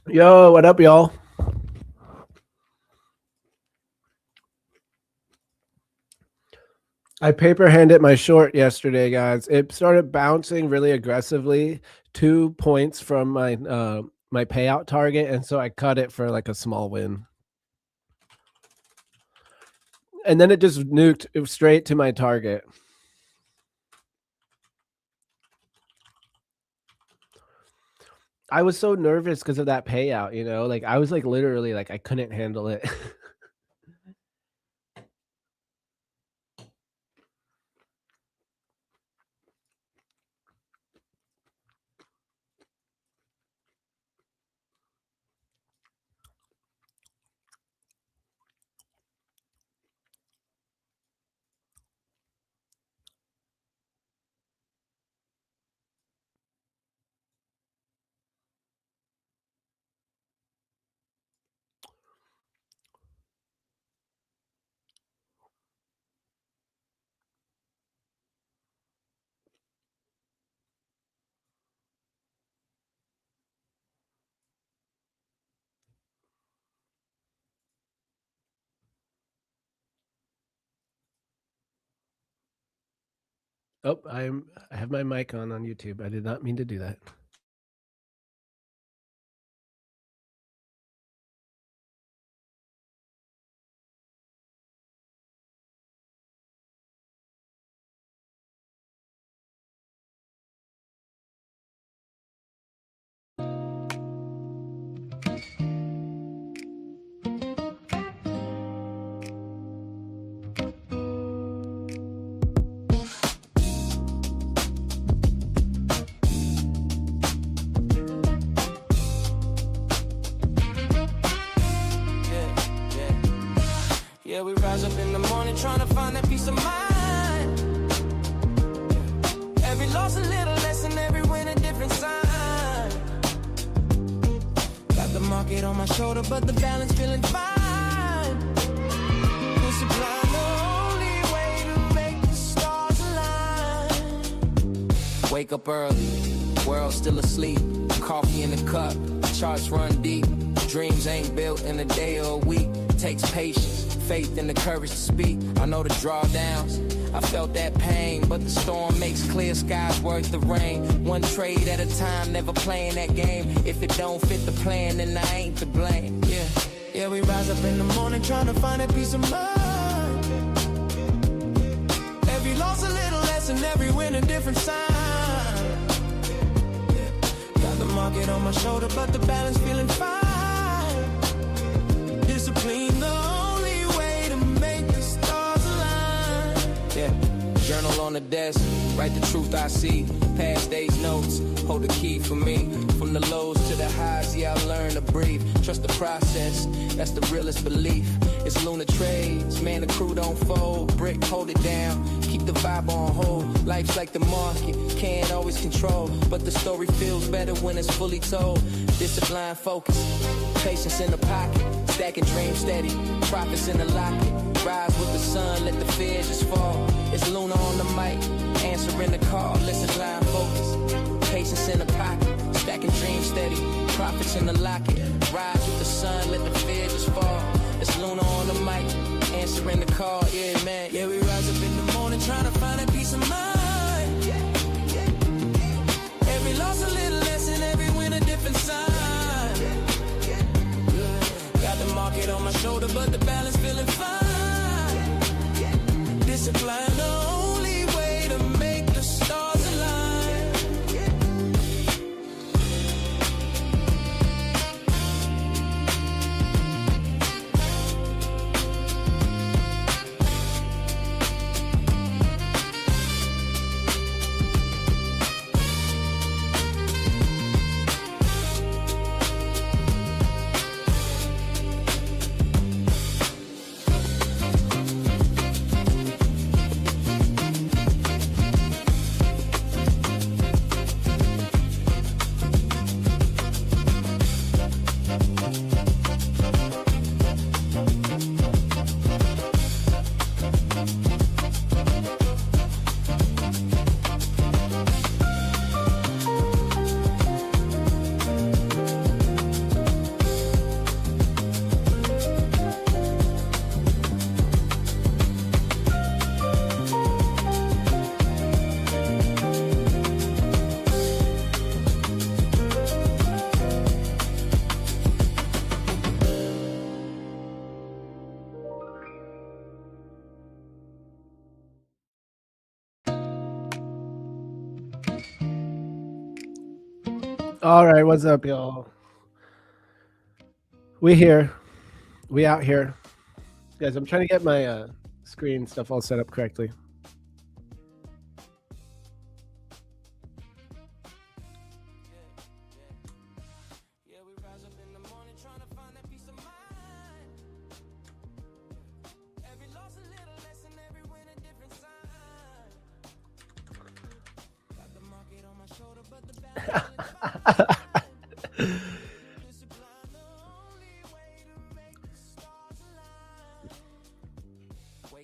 Yo, what up, y'all? I paper handed my short yesterday, guys. It started bouncing really aggressively, 2 points from my payout target, and so I cut it for like a small win. And then it just nuked straight to my target. I was so nervous because of that payout, you know? Like I was like literally like I couldn't handle it. Oh, I have my mic on YouTube. I did not mean to do that. Yeah, we rise up in the morning trying to find that peace of mind. Every loss a little lesson, every win a different sign. Got the market on my shoulder, but the balance feeling fine. Discipline, the only way to make the stars align. Wake up early, world still asleep. Coffee in the cup, charts run deep. Dreams ain't built in a day or a week. Takes patience, faith and the courage to speak. I know the drawdowns, I felt that pain, but the storm makes clear skies worth the rain. One trade at a time, never playing that game. If it don't fit the plan, then I ain't to blame. Yeah, we rise up in the morning trying to find a peace of mind. Every loss a little lesson, every win a different sign. Got the market on my shoulder, but the balance feeling fine. Discipline, the only way to make the stars align. Yeah, journal on the desk, write the truth I see. Past days notes, hold the key for me. From the lows to the highs, yeah, I learned to breathe. Trust the process, that's the realest belief. It's lunar trades, man, the crew don't fold. Brick, hold it down, keep the vibe on hold. Life's like the market, can't always control, but the story feels better when it's fully told. Discipline, focus, patience in the pocket. Stacking dreams steady, profits in the locket. Rise with the sun, let the fear just fall. It's Luna on the mic, answering the call. Listen, line focus, patience in the pocket. Stacking dreams steady, profits in the locket. Rise with the sun, let the fear just fall. It's Luna on the mic, answering the call. Yeah, man. Yeah, we rise up in the morning trying to find a peace of mind. Every loss a little lesson, every win a different sign. Market on my shoulder, but the balance feeling fine. Discipline, the only way to make the stars align. All right, what's up, y'all? We here. We out here. Guys, I'm trying to get my screen stuff all set up correctly.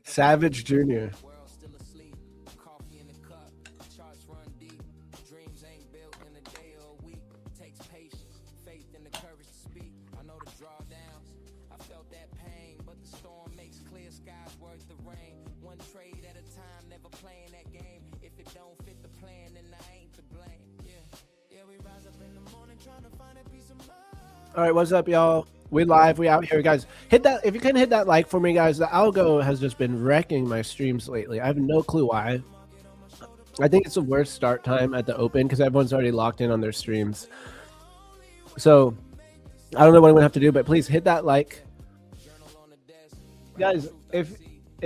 Savage Jr. All right, what's up, y'all? We live. We out here, guys. Hit that if you can hit that like for me, guys. The algo has just been wrecking my streams lately. I have no clue why. I think it's the worst start time at the open because everyone's already locked in on their streams. So I don't know what I'm gonna have to do, but please hit that like, guys. If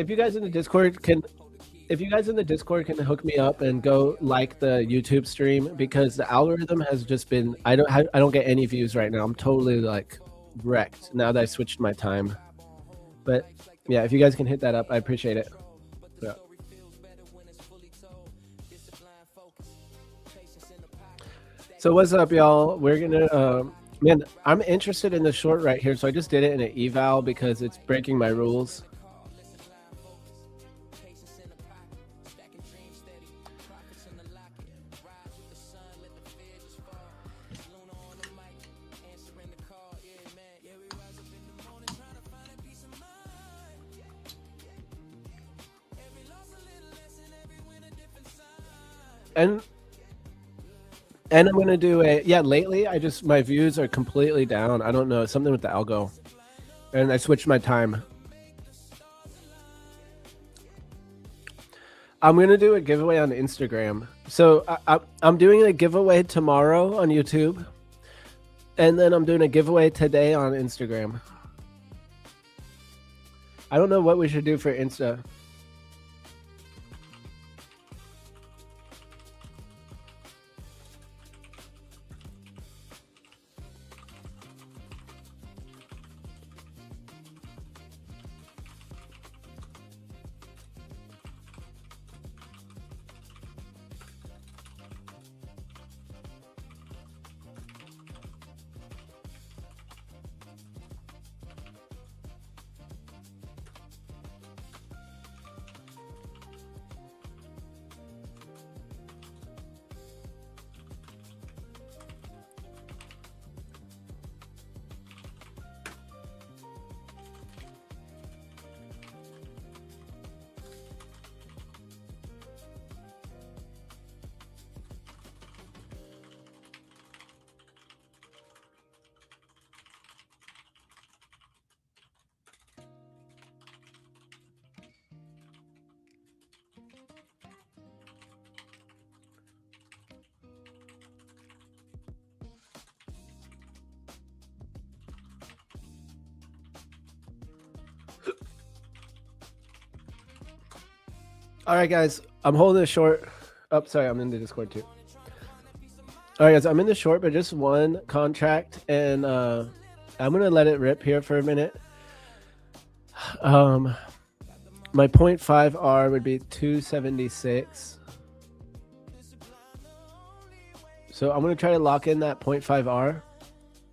you guys in the Discord can. If you guys in the Discord can hook me up and go like the YouTube stream, because the algorithm has just been I don't get any views right now. I'm totally like wrecked now that I switched my time. But yeah, if you guys can hit that up, I appreciate it. Yeah. So what's up, y'all? We're gonna man, I'm interested in the short right here, so I just did it in an eval because it's breaking my rules. And I'm gonna do lately my views are completely down. I don't know, something with the algo, and I switched my time. I'm gonna do a giveaway on Instagram. So I'm doing a giveaway tomorrow on YouTube, and then I'm doing a giveaway today on Instagram. I don't know what we should do for Insta. All right, guys, I'm holding it short. Oh, sorry, I'm in the Discord too. All right, guys, I'm in the short, but just one contract, and I'm gonna let it rip here for a minute. My 0.5 R would be 276. So I'm gonna try to lock in that 0.5 R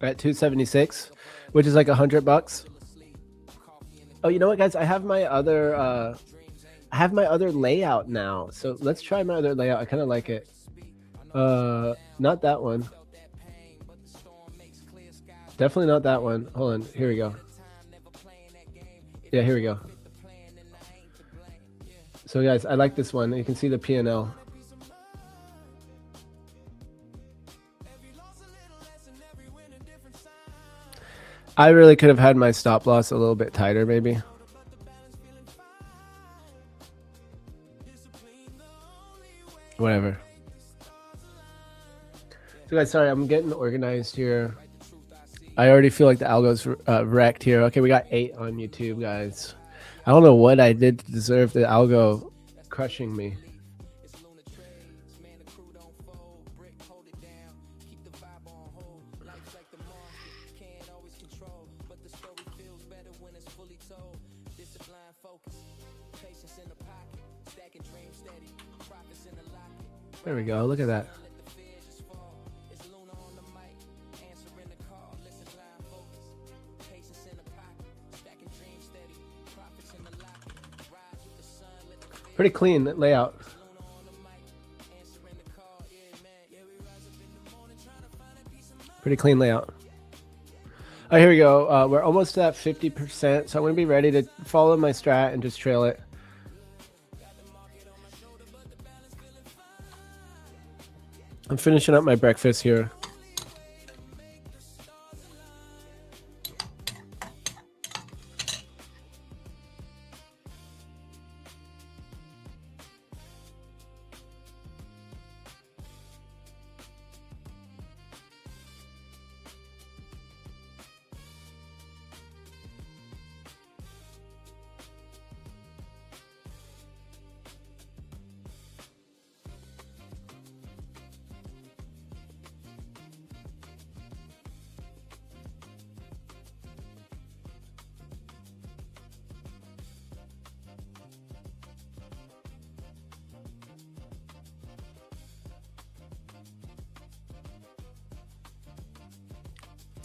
at 276, which is like $100. Oh, you know what, guys? I have my other layout now. So let's try my other layout. I kind of like it. Not that one. Definitely not that one. Hold on. Here we go. Yeah, here we go. So guys, I like this one. You can see the P&L. I really could have had my stop loss a little bit tighter, maybe. Whatever. So guys, sorry, I'm getting organized here. I already feel like the algo's wrecked here. Okay, we got 8 on YouTube, guys. I don't know what I did to deserve the algo crushing me. There we go. Look at that. Pretty clean layout. Pretty clean layout. Oh, here we go. We're almost at 50%, so I'm going to be ready to follow my strat and just trail it. I'm finishing up my breakfast here.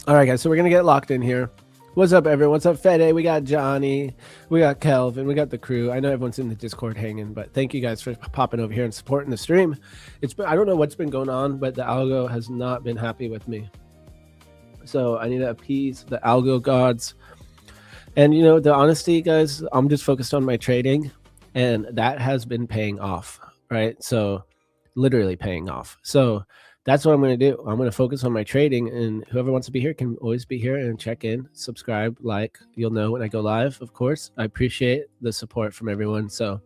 All right, guys, so we're going to get locked in here. What's up, everyone? What's up, Fede? We got Johnny. We got Kelvin. We got the crew. I know everyone's in the Discord hanging, but thank you guys for popping over here and supporting the stream. I don't know what's been going on, but the algo has not been happy with me. So I need to appease the algo gods. And, you know, the honesty, guys, I'm just focused on my trading, and that has been paying off, right? So literally paying off. So that's what I'm going to do. I'm going to focus on my trading, and whoever wants to be here can always be here and check in, subscribe, like. You'll know when I go live, of course. I appreciate the support from everyone. So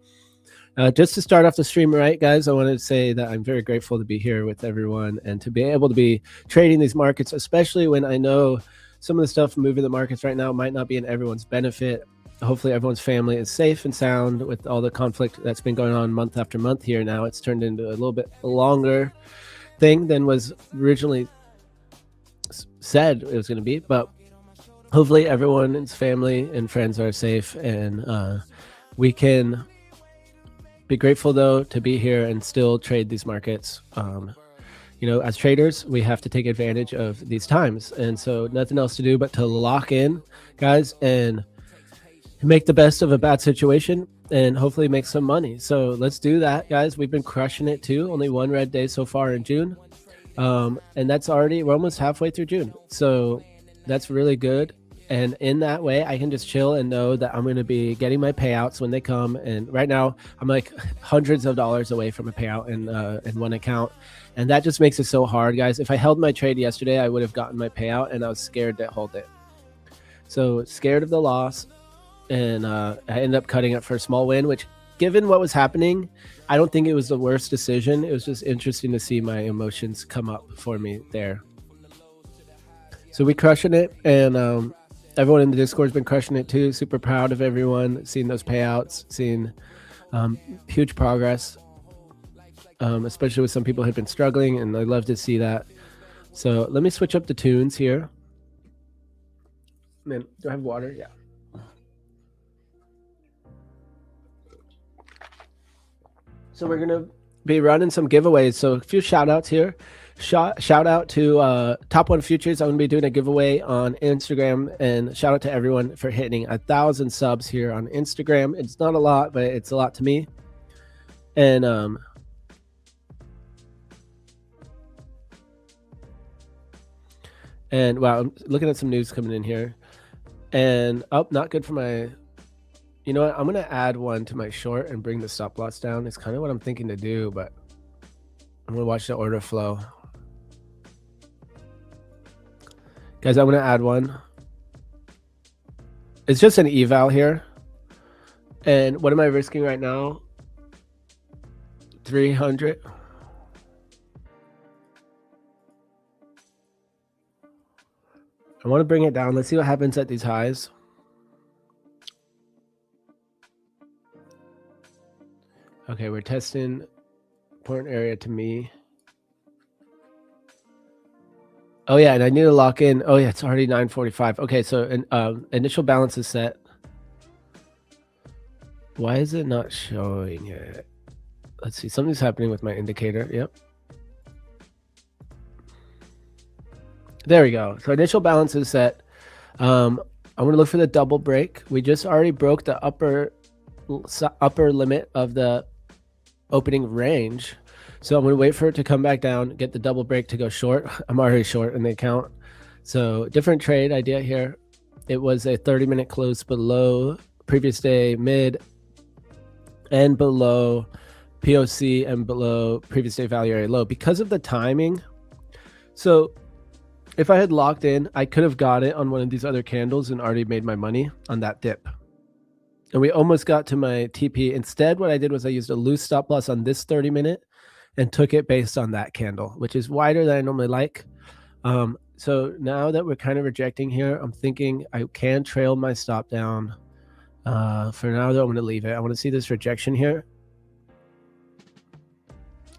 just to start off the stream, right, guys, I wanted to say that I'm very grateful to be here with everyone and to be able to be trading these markets, especially when I know some of the stuff moving the markets right now might not be in everyone's benefit. Hopefully everyone's family is safe and sound with all the conflict that's been going on month after month here. Now it's turned into a little bit longer thing than was originally said it was going to be, but hopefully everyone's family and friends are safe, and we can be grateful though to be here and still trade these markets. You know, as traders, we have to take advantage of these times, and so nothing else to do but to lock in, guys, and make the best of a bad situation and hopefully make some money. So let's do that, guys. We've been crushing it too. Only one red day so far in June. And that's we're almost halfway through June. So that's really good. And in that way, I can just chill and know that I'm going to be getting my payouts when they come. And right now I'm like hundreds of dollars away from a payout in one account. And that just makes it so hard, guys. If I held my trade yesterday, I would have gotten my payout, and I was scared to hold it. So scared of the loss. And I ended up cutting it for a small win, which, given what was happening, I don't think it was the worst decision. It was just interesting to see my emotions come up for me there. So we crushing it, and everyone in the Discord has been crushing it too. Super proud of everyone, seeing those payouts, seeing huge progress, especially with some people who have been struggling, and I love to see that. So let me switch up the tunes here. Man, do I have water? Yeah. So we're going to be running some giveaways. So a few shout outs here. Shout out to Top One Futures. I'm going to be doing a giveaway on Instagram, and shout out to everyone for hitting 1,000 subs here on Instagram. It's not a lot, but it's a lot to me. And wow, I'm looking at some news coming in here, and not good for my. You know what? I'm going to add one to my short and bring the stop loss down. It's kind of what I'm thinking to do, but I'm going to watch the order flow. Guys, I'm going to add one. It's just an eval here. And what am I risking right now? 300. I want to bring it down. Let's see what happens at these highs. Okay, we're testing important area to me. Oh yeah, and I need to lock in. Oh yeah, it's already 9:45. Okay, so initial balance is set. Why is it not showing it? Let's see, something's happening with my indicator. Yep. There we go. So initial balance is set. I'm going to look for the double break. We just already broke the upper limit of the opening range. So I'm going to wait for it to come back down, get the double break to go short. I'm already short in the account. So different trade idea here. It was a 30-minute close below previous day mid and below POC and below previous day value area low because of the timing. So if I had locked in, I could have got it on one of these other candles and already made my money on that dip. And we almost got to my TP. Instead, what I did was I used a loose stop loss on this 30-minute and took it based on that candle, which is wider than I normally like. So now that we're kind of rejecting here, I'm thinking I can trail my stop down. For now, though, I'm going to leave it. I want to see this rejection here.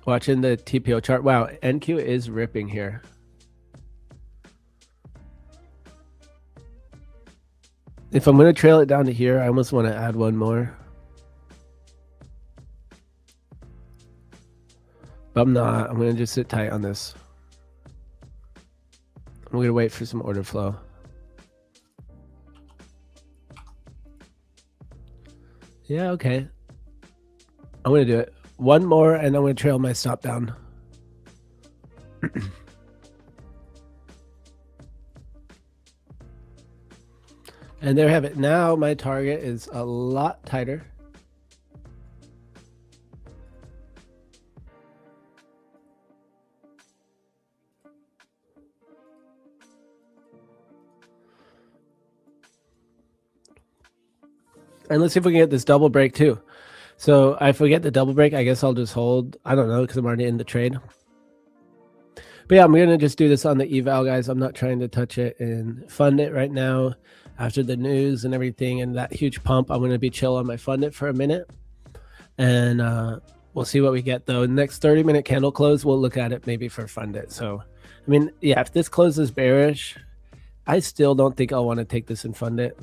Watching the TPO chart. Wow, NQ is ripping here. If I'm going to trail it down to here, I almost want to add one more. But I'm not. I'm going to just sit tight on this. I'm going to wait for some order flow. Yeah, okay. I'm going to do it. One more, and I'm going to trail my stop down. And there we have it. Now my target is a lot tighter. And let's see if we can get this double break too. So if we get the double break, I guess I'll just hold. I don't know because I'm already in the trade. But yeah, I'm going to just do this on the eval, guys. I'm not trying to touch it and fund it right now. After the news and everything and that huge pump, I'm going to be chill on my fund it for a minute. And we'll see what we get, though. The next 30-minute candle close, we'll look at it maybe for fund it. So, I mean, yeah, if this closes bearish, I still don't think I'll want to take this and fund it.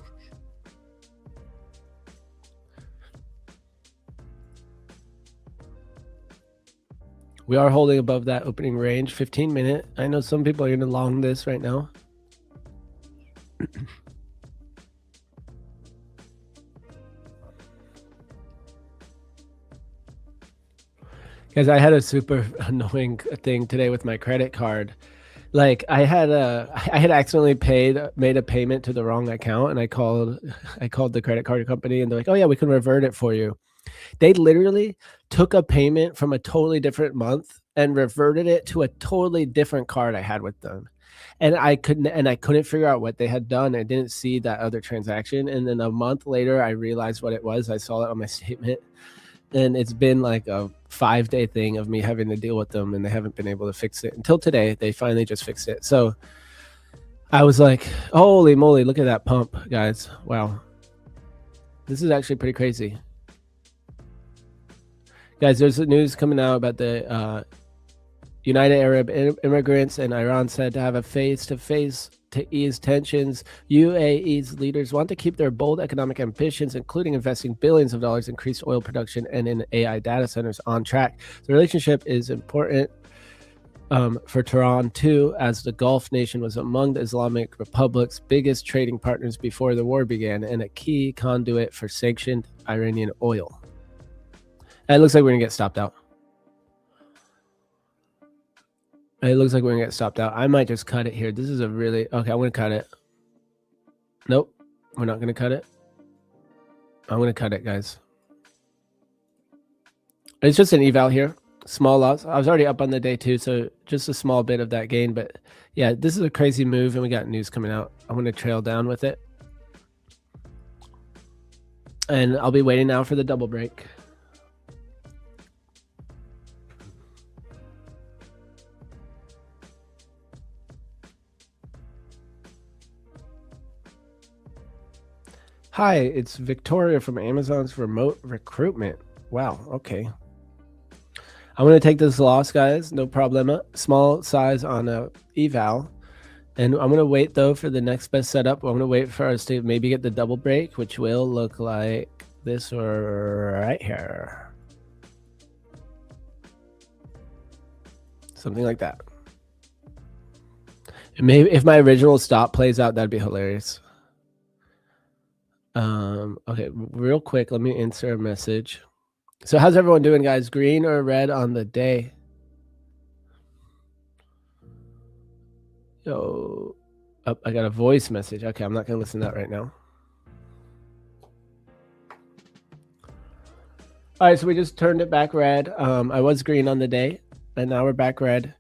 We are holding above that opening range, 15-minute. I know some people are going to long this right now. Guys, I had a super annoying thing today with my credit card. Like I had accidentally made a payment to the wrong account, and I called the credit card company, and they're like, "Oh yeah, we can revert it for you." They literally took a payment from a totally different month and reverted it to a totally different card I had with them. And I couldn't figure out what they had done. I didn't see that other transaction. And then a month later, I realized what it was. I saw it on my statement. And it's been like a 5-day thing of me having to deal with them, and they haven't been able to fix it until today. They finally just fixed it. So I was like, holy moly, look at that pump, guys. Wow. This is actually pretty crazy. Guys, there's the news coming out about the United Arab Immigrants and Iran said to have a face-to-face to ease tensions. UAE's leaders want to keep their bold economic ambitions, including investing billions of dollars in increased oil production and in AI data centers, on track. The relationship is important for Tehran, too, as the Gulf nation was among the Islamic Republic's biggest trading partners before the war began and a key conduit for sanctioned Iranian oil. And it looks like we're going to get stopped out. It looks like we're going to get stopped out. I might just cut it here. This is a really... Okay, I'm going to cut it. Nope. We're not going to cut it. I'm going to cut it, guys. It's just an eval here. Small loss. I was already up on the day, too, so just a small bit of that gain. But, yeah, this is a crazy move, and we got news coming out. I'm going to trail down with it. And I'll be waiting now for the double break. Hi, it's Victoria from Amazon's remote recruitment. Wow, okay. I'm going to take this loss, guys. No problema. Small size on a eval. And I'm going to wait, though, for the next best setup. I'm going to wait for us to maybe get the double break, which will look like this right here. Something like that. And maybe if my original stop plays out, that'd be hilarious. Okay, real quick, let me insert a message. So how's everyone doing, guys? Green or red on the day? Yo, oh, I got a voice message. Okay, I'm not going to listen to that right now. All right, so we just turned it back red. I was green on the day, and now we're back red.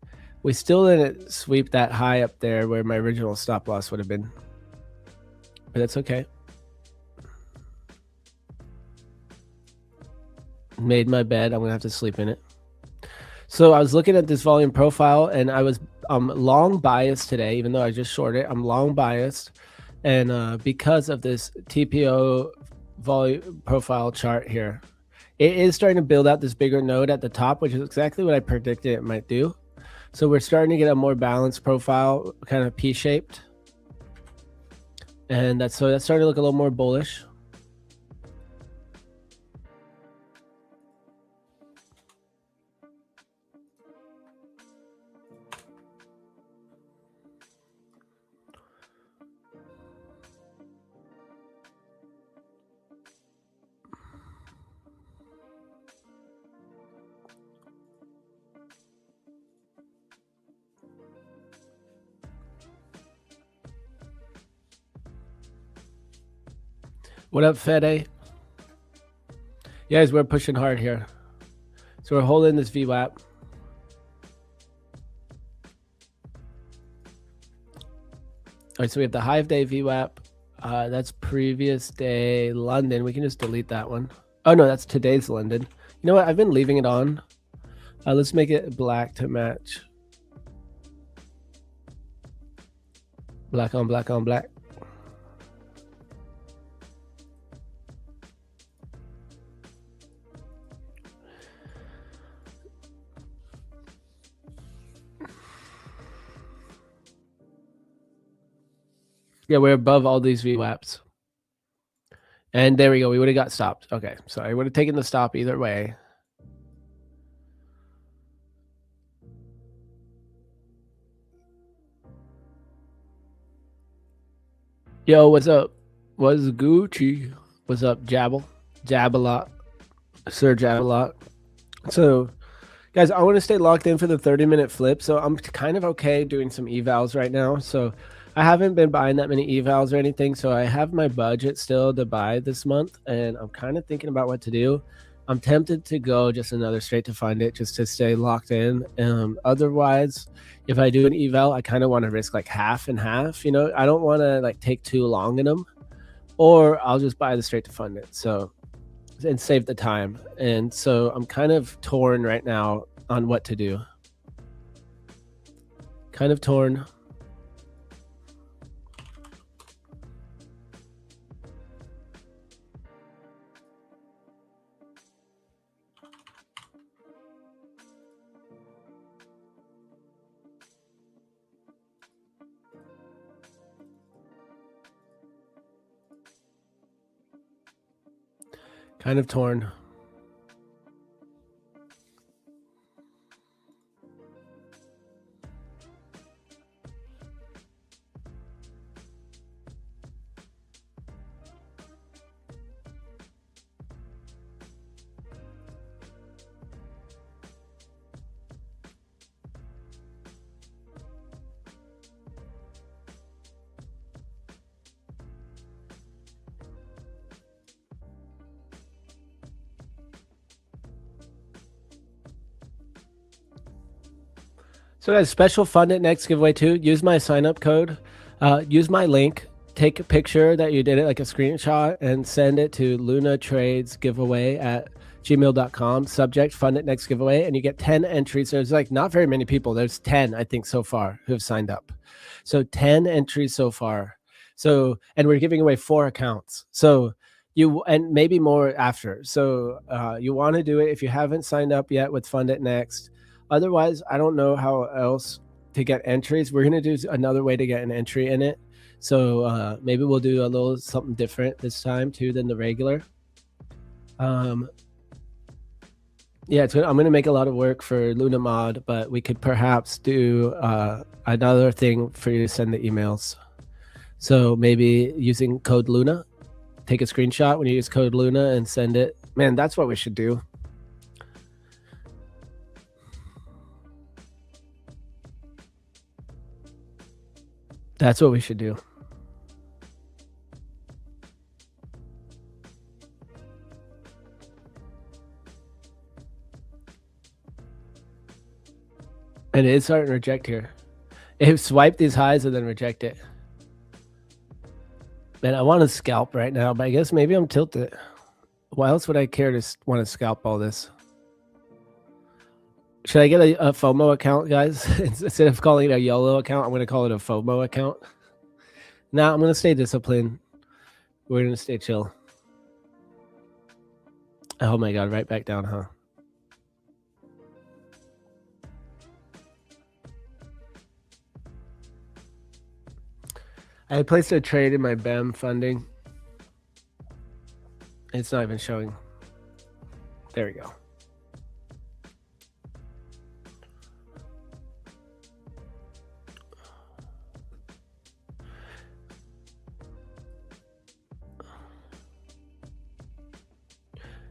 We still didn't sweep that high up there where my original stop loss would have been. But that's okay. Made my bed. I'm going to have to sleep in it. So I was looking at this volume profile, and I was long biased today, even though I just shorted. I'm long biased. And because of this TPO volume profile chart here, it is starting to build out this bigger node at the top, which is exactly what I predicted it might do. So we're starting to get a more balanced profile, kind of P-shaped. And that's starting to look a little more bullish. What up, Fede? Yeah, guys, we're pushing hard here. So we're holding this VWAP. All right, so we have the Hive Day VWAP. That's previous day London. We can just delete that one. Oh, no, that's today's London. You know what? I've been leaving it on. Let's make it black to match. Black on black on black. Yeah, we're above all these VWAPs. And there we go. We would have got stopped. Okay, so I would have taken the stop either way. Yo, what's up? What's Gucci? What's up, Jabble? Jabbalot. Sir Jabbalot. So, guys, I want to stay locked in for the 30-minute flip. So I'm kind of okay doing some evals right now. So I haven't been buying that many evals or anything. So I have my budget still to buy this month. And I'm kind of thinking about what to do. I'm tempted to go just another straight to fund it just to stay locked in. Otherwise, if I do an eval, I kind of want to risk like half and half. You know, I don't want to like take too long in them, or I'll just buy the straight to fund it. So, and save the time. And so I'm kind of torn right now on what to do. Kind of torn. Kind of torn. So guys, special FundedNext giveaway too. Use my sign up code. Use my link. Take a picture that you did it, like a screenshot, and send it to lunatradesgiveaway@gmail.com. Subject FundedNext giveaway, and you get 10 entries. There's like not very many people. There's 10, I think, so far who have signed up. So 10 entries so far. So, and we're giving away 4 accounts. So and maybe more after. So you want to do it if you haven't signed up yet with FundedNext. Otherwise, I don't know how else to get entries. We're going to do another way to get an entry in it. So maybe we'll do a little something different this time too than the regular. Yeah, I'm going to make a lot of work for Luna Mod, but we could perhaps do another thing for you to send the emails. So maybe using code Luna, take a screenshot when you use code Luna and send it. Man, that's what we should do. That's what we should do. And it is starting to reject here. It swiped these highs and then reject it. Man, I want to scalp right now, but I guess maybe I'm tilted. Why else would I care to want to scalp all this? Should I get a FOMO account, guys? Instead of calling it a YOLO account, I'm going to call it a FOMO account. Nah, I'm going to stay disciplined. We're going to stay chill. Oh my God, right back down, huh? I placed a trade in my BEM funding. It's not even showing. There we go.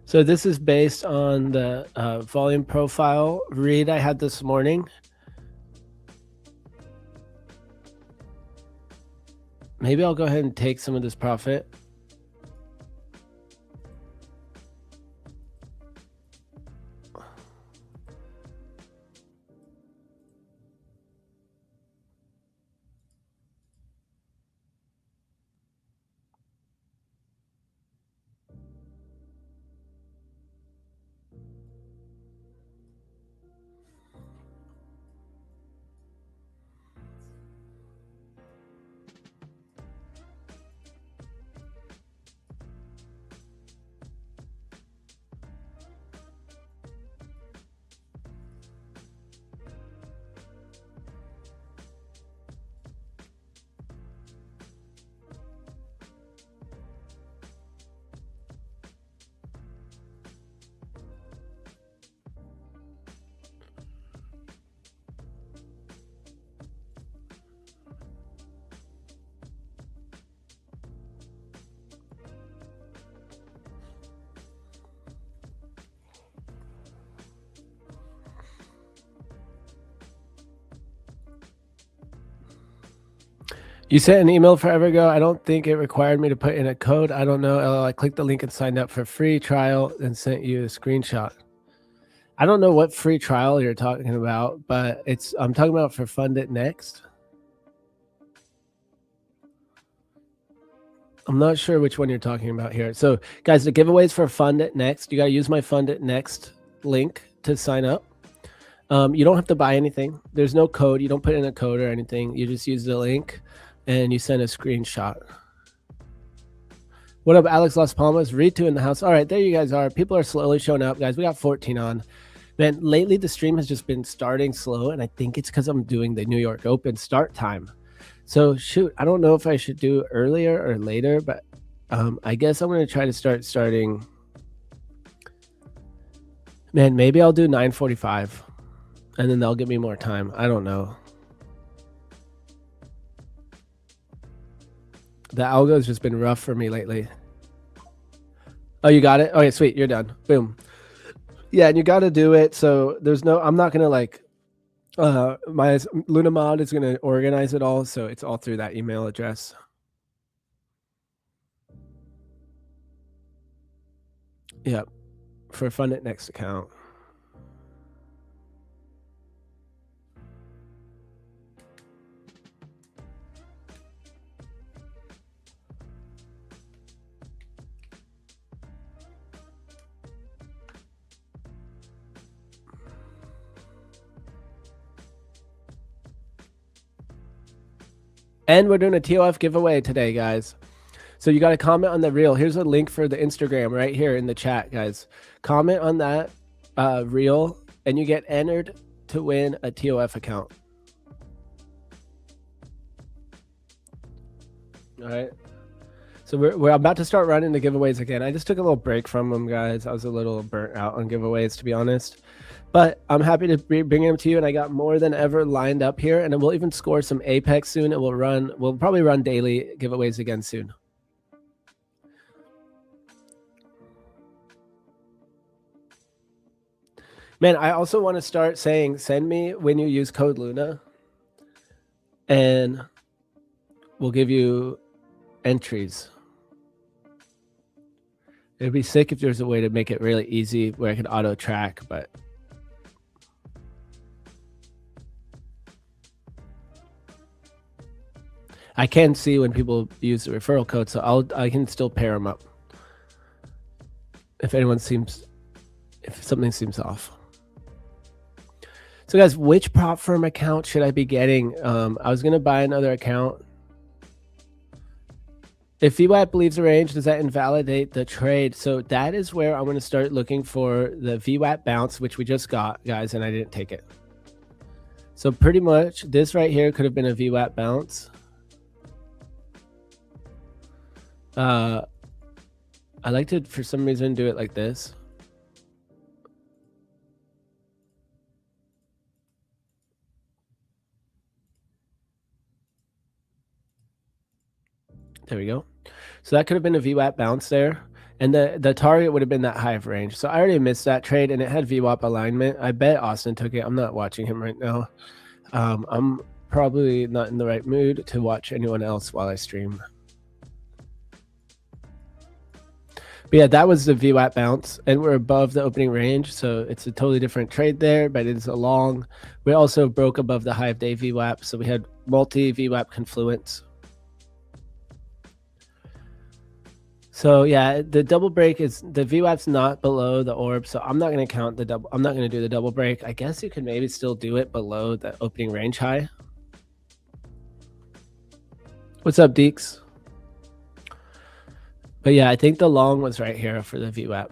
So this is based on the volume profile read I had this morning. Maybe I'll go ahead and take some of this profit. You sent an email forever ago. I don't think it required me to put in a code. I don't know. I clicked the link and signed up for free trial and sent you a screenshot. I don't know what free trial you're talking about, but I'm talking about for FundedNext. I'm not sure which one you're talking about here. So guys, the giveaways for FundedNext, you got to use my FundedNext link to sign up. You don't have to buy anything. There's no code. You don't put in a code or anything. You just use the link and you send a screenshot. What up, Alex Las Palmas? Read2 in the house. All right, there you guys are. People are slowly showing up, guys. We got 14 on. Man, lately the stream has just been starting slow, and I think it's because I'm doing the New York Open start time. So shoot, I don't know if I should do earlier or later, but I guess I'm going to try to starting. Man, maybe I'll do 9:45, and then they'll give me more time. I don't know. The algo's just been rough for me lately. Oh, you got it? Okay, sweet. You're done. Boom. Yeah, and you got to do it. So I'm not going to like, my Luna Mod is going to organize it all. So it's all through that email address. Yep. For FundedNext account. And we're doing a TOF giveaway today, guys. So you got to comment on the reel. Here's a link for the Instagram right here in the chat, guys. Comment on that reel, and you get entered to win a TOF account. All right. So we're about to start running the giveaways again. I just took a little break from them, guys. I was a little burnt out on giveaways, to be honest. But I'm happy to be bringing them to you, and I got more than ever lined up here. And we'll even score some Apex soon, and we'll probably run daily giveaways again soon. Man, I also want to start saying, send me when you use code Luna, and we'll give you entries. It'd be sick if there's a way to make it really easy where I could auto track, but I can see when people use the referral code, so I can still pair them up if something seems off. So guys, which prop firm account should I be getting? I was gonna buy another account. If VWAP believes the range, does that invalidate the trade? So that is where I'm going to start looking for the VWAP bounce, which we just got, guys, and I didn't take it. So pretty much this right here could have been a VWAP bounce. I like to, for some reason, do it like this. There we go. So that could have been a VWAP bounce there. And the target would have been that hive range. So I already missed that trade, and it had VWAP alignment. I bet Austin took it. I'm not watching him right now. I'm probably not in the right mood to watch anyone else while I stream. But yeah, that was the VWAP bounce, and we're above the opening range. So it's a totally different trade there, but it's a long. We also broke above the hive day VWAP. So we had multi VWAP confluence. So yeah, the double break is, the VWAP's not below the orb, so I'm not going to count the double. I'm not going to do the double break. I guess you could maybe still do it below the opening range high. What's up, Deeks? But yeah, I think the long was right here for the VWAP.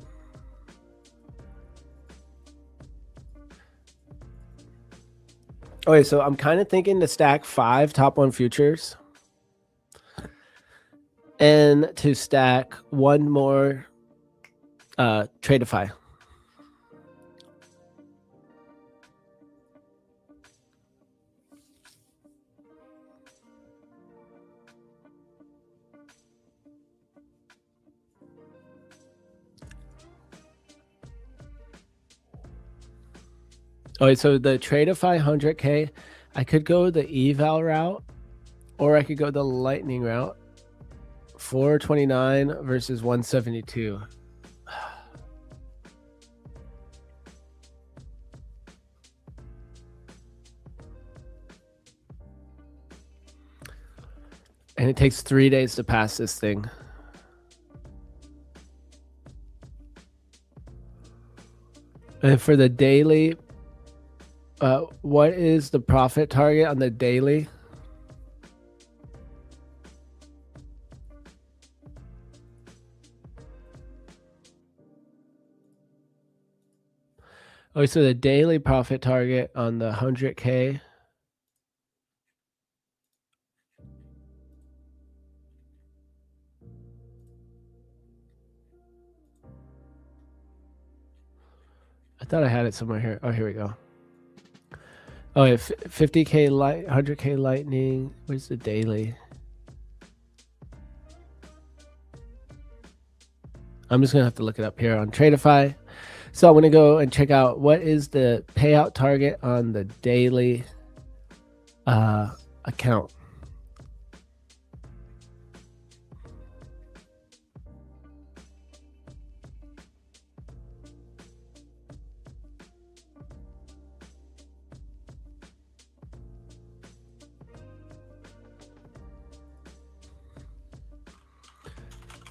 Okay, so I'm kind of thinking to stack 5 top 1 futures and to stack 1 more Tradeify. Okay, so the Tradeify 100K, I could go the eval route, or I could go the lightning route. 429 versus 172. And it takes 3 days to pass this thing. And for the daily, what is the profit target on the daily? Oh, so the daily profit target on the 100K. I thought I had it somewhere here. Oh, here we go. Oh, yeah, 50K light, 100K lightning. Where's the daily? I'm just gonna have to look it up here on Tradeify. So I'm gonna go and check out what is the payout target on the daily account.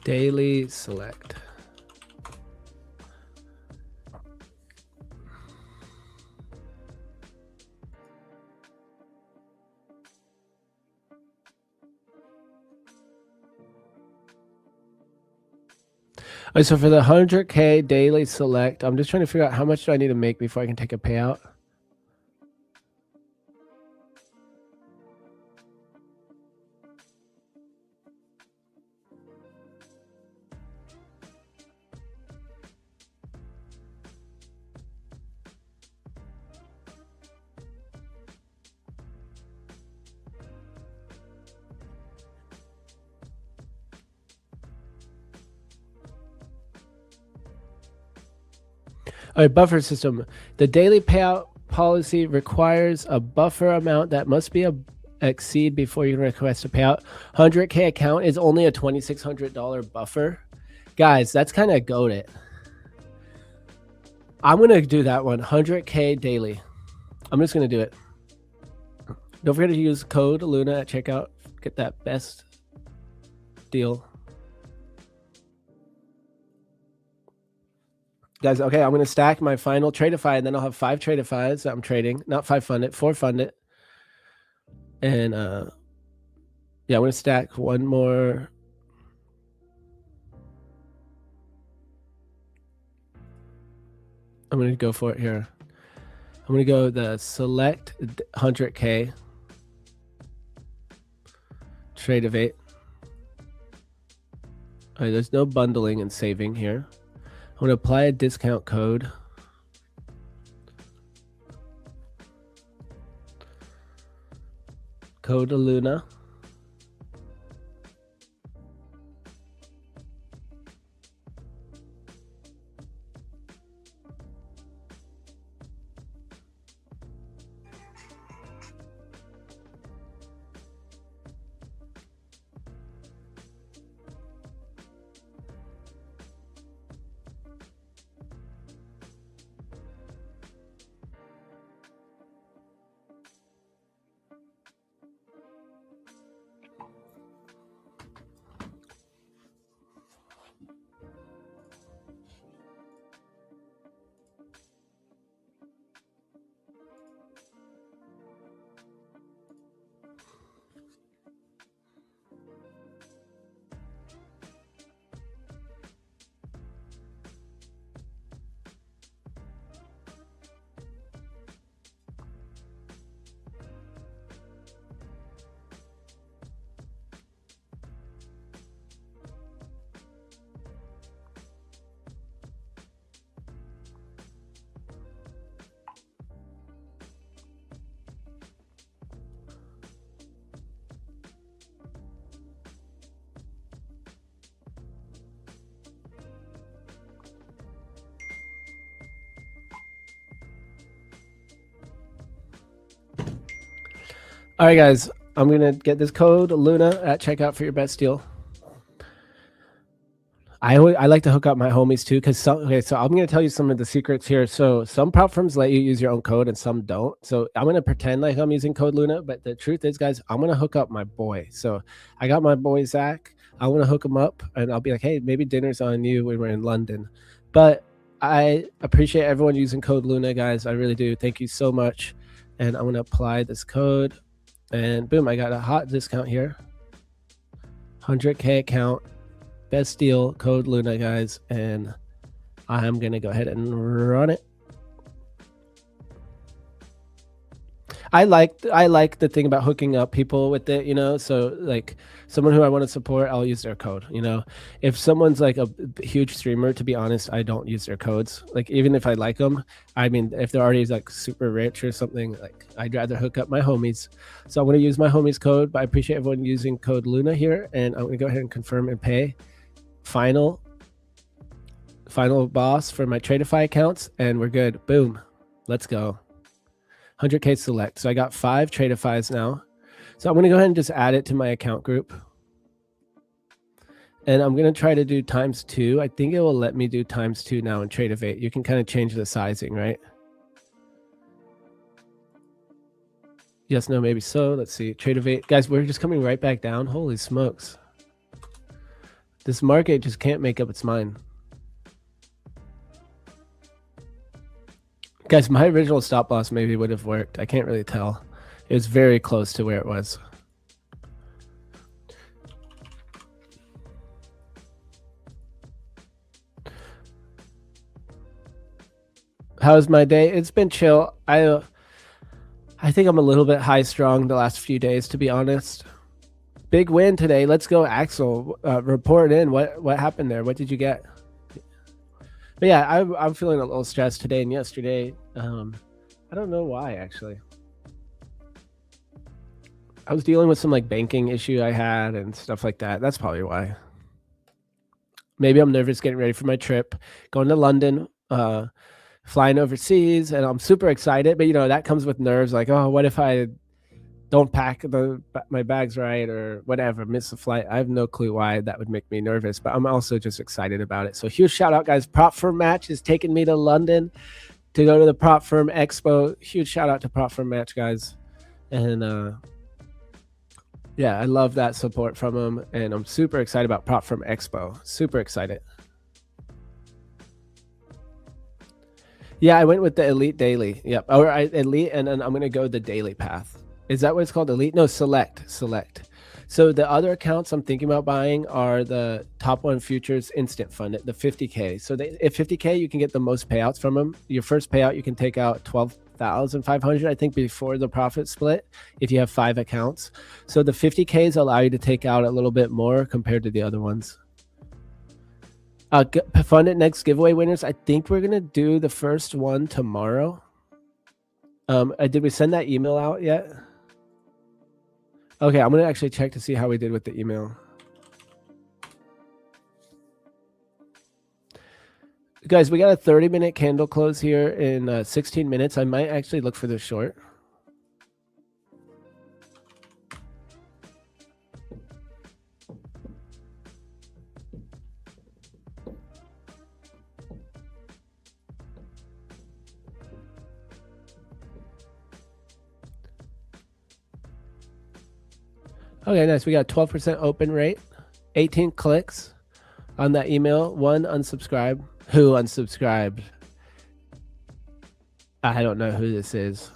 Daily select. right, so for the 100K daily select, I'm just trying to figure out how much do I need to make before I can take a payout. All right, buffer system. The daily payout policy requires a buffer amount that must be exceed before you can request a payout. 100K account is only a $2,600 buffer. Guys, that's kind of goated. I'm going to do that one. 100K daily. I'm just going to do it. Don't forget to use code Luna at checkout. Get that best deal. Guys, okay, I'm going to stack my final Tradeify, and then I'll have 5 Tradeifys that I'm trading. Not 5 funded, 4 funded. And yeah, I'm going to stack one more. I'm going to go for it here. I'm going to go the select 100K. Trade of 8. All right, there's no bundling and saving here. I'm going to apply a discount code. Code Luna. All right, guys, I'm going to get this code Luna at checkout for your best deal. I like to hook up my homies too, because okay, so I'm going to tell you some of the secrets here. So some prop firms let you use your own code and some don't. So I'm going to pretend like I'm using code Luna, but the truth is, guys, I'm going to hook up my boy. So I got my boy Zach. I want to hook him up, and I'll be like, hey, maybe dinner's on you when we're in London. But I appreciate everyone using code Luna, guys. I really do. Thank you so much. And I'm going to apply this code. And boom, I got a hot discount here. 100K account, best deal, code Luna, guys. And I'm going to go ahead and run it. I like the thing about hooking up people with it, you know, so like someone who I want to support, I'll use their code, you know. If someone's like a huge streamer, to be honest, I don't use their codes. Like even if I like them, I mean, if they're already like super rich or something, like I'd rather hook up my homies. So I'm going to use my homies code, but I appreciate everyone using code Luna here. And I'm going to go ahead and confirm and pay. Final boss for my Tradeify accounts, and we're good. Boom. Let's go. 100K select. So I got 5 Tradeifys now. So I'm going to go ahead and just add it to my account group. And I'm going to try to do ×2. I think it will let me do ×2 now in Tradeivate. You can kind of change the sizing, right? Yes, no, maybe so. Let's see. Tradeivate. Guys, we're just coming right back down. Holy smokes. This market just can't make up its mind. Guys, my original stop loss maybe would have worked. I can't really tell. It was very close to where it was. How's my day? It's been chill. I think I'm a little bit high strung the last few days, to be honest. Big win today. Let's go, Axel. Report in. What happened there? What did you get? But yeah, I'm feeling a little stressed today and yesterday. I don't know why, actually. I was dealing with some like banking issue I had and stuff like that. That's probably why. Maybe I'm nervous getting ready for my trip, going to London, flying overseas, and I'm super excited. But you know that comes with nerves. Like, oh, what if I don't pack my bags right or whatever, miss the flight? I have no clue why that would make me nervous, but I'm also just excited about it. So huge shout out, guys. Prop Firm Match is taking me to London to go to the Prop Firm Expo. Huge shout out to Prop Firm Match, guys. And yeah, I love that support from them, and I'm super excited about Prop Firm Expo. Super excited. Yeah, I went with the Elite Daily. Yep, or Elite, and then I'm gonna go the Daily path. Is that what it's called? Elite? No, Select. So the other accounts I'm thinking about buying are the Top One Futures Instant Fund at the 50K. So at 50K, you can get the most payouts from them. Your first payout, you can take out 12,500, I think, before the profit split if you have 5 accounts. So the 50Ks allow you to take out a little bit more compared to the other ones. FundedNext giveaway winners. I think we're gonna do the first one tomorrow. Did we send that email out yet? Okay, I'm gonna actually check to see how we did with the email. Guys, we got a 30-minute candle close here in 16 minutes. I might actually look for the short. Okay, nice. We got 12% open rate, 18 clicks on that email, 1 unsubscribe. Who unsubscribed? I don't know who this is.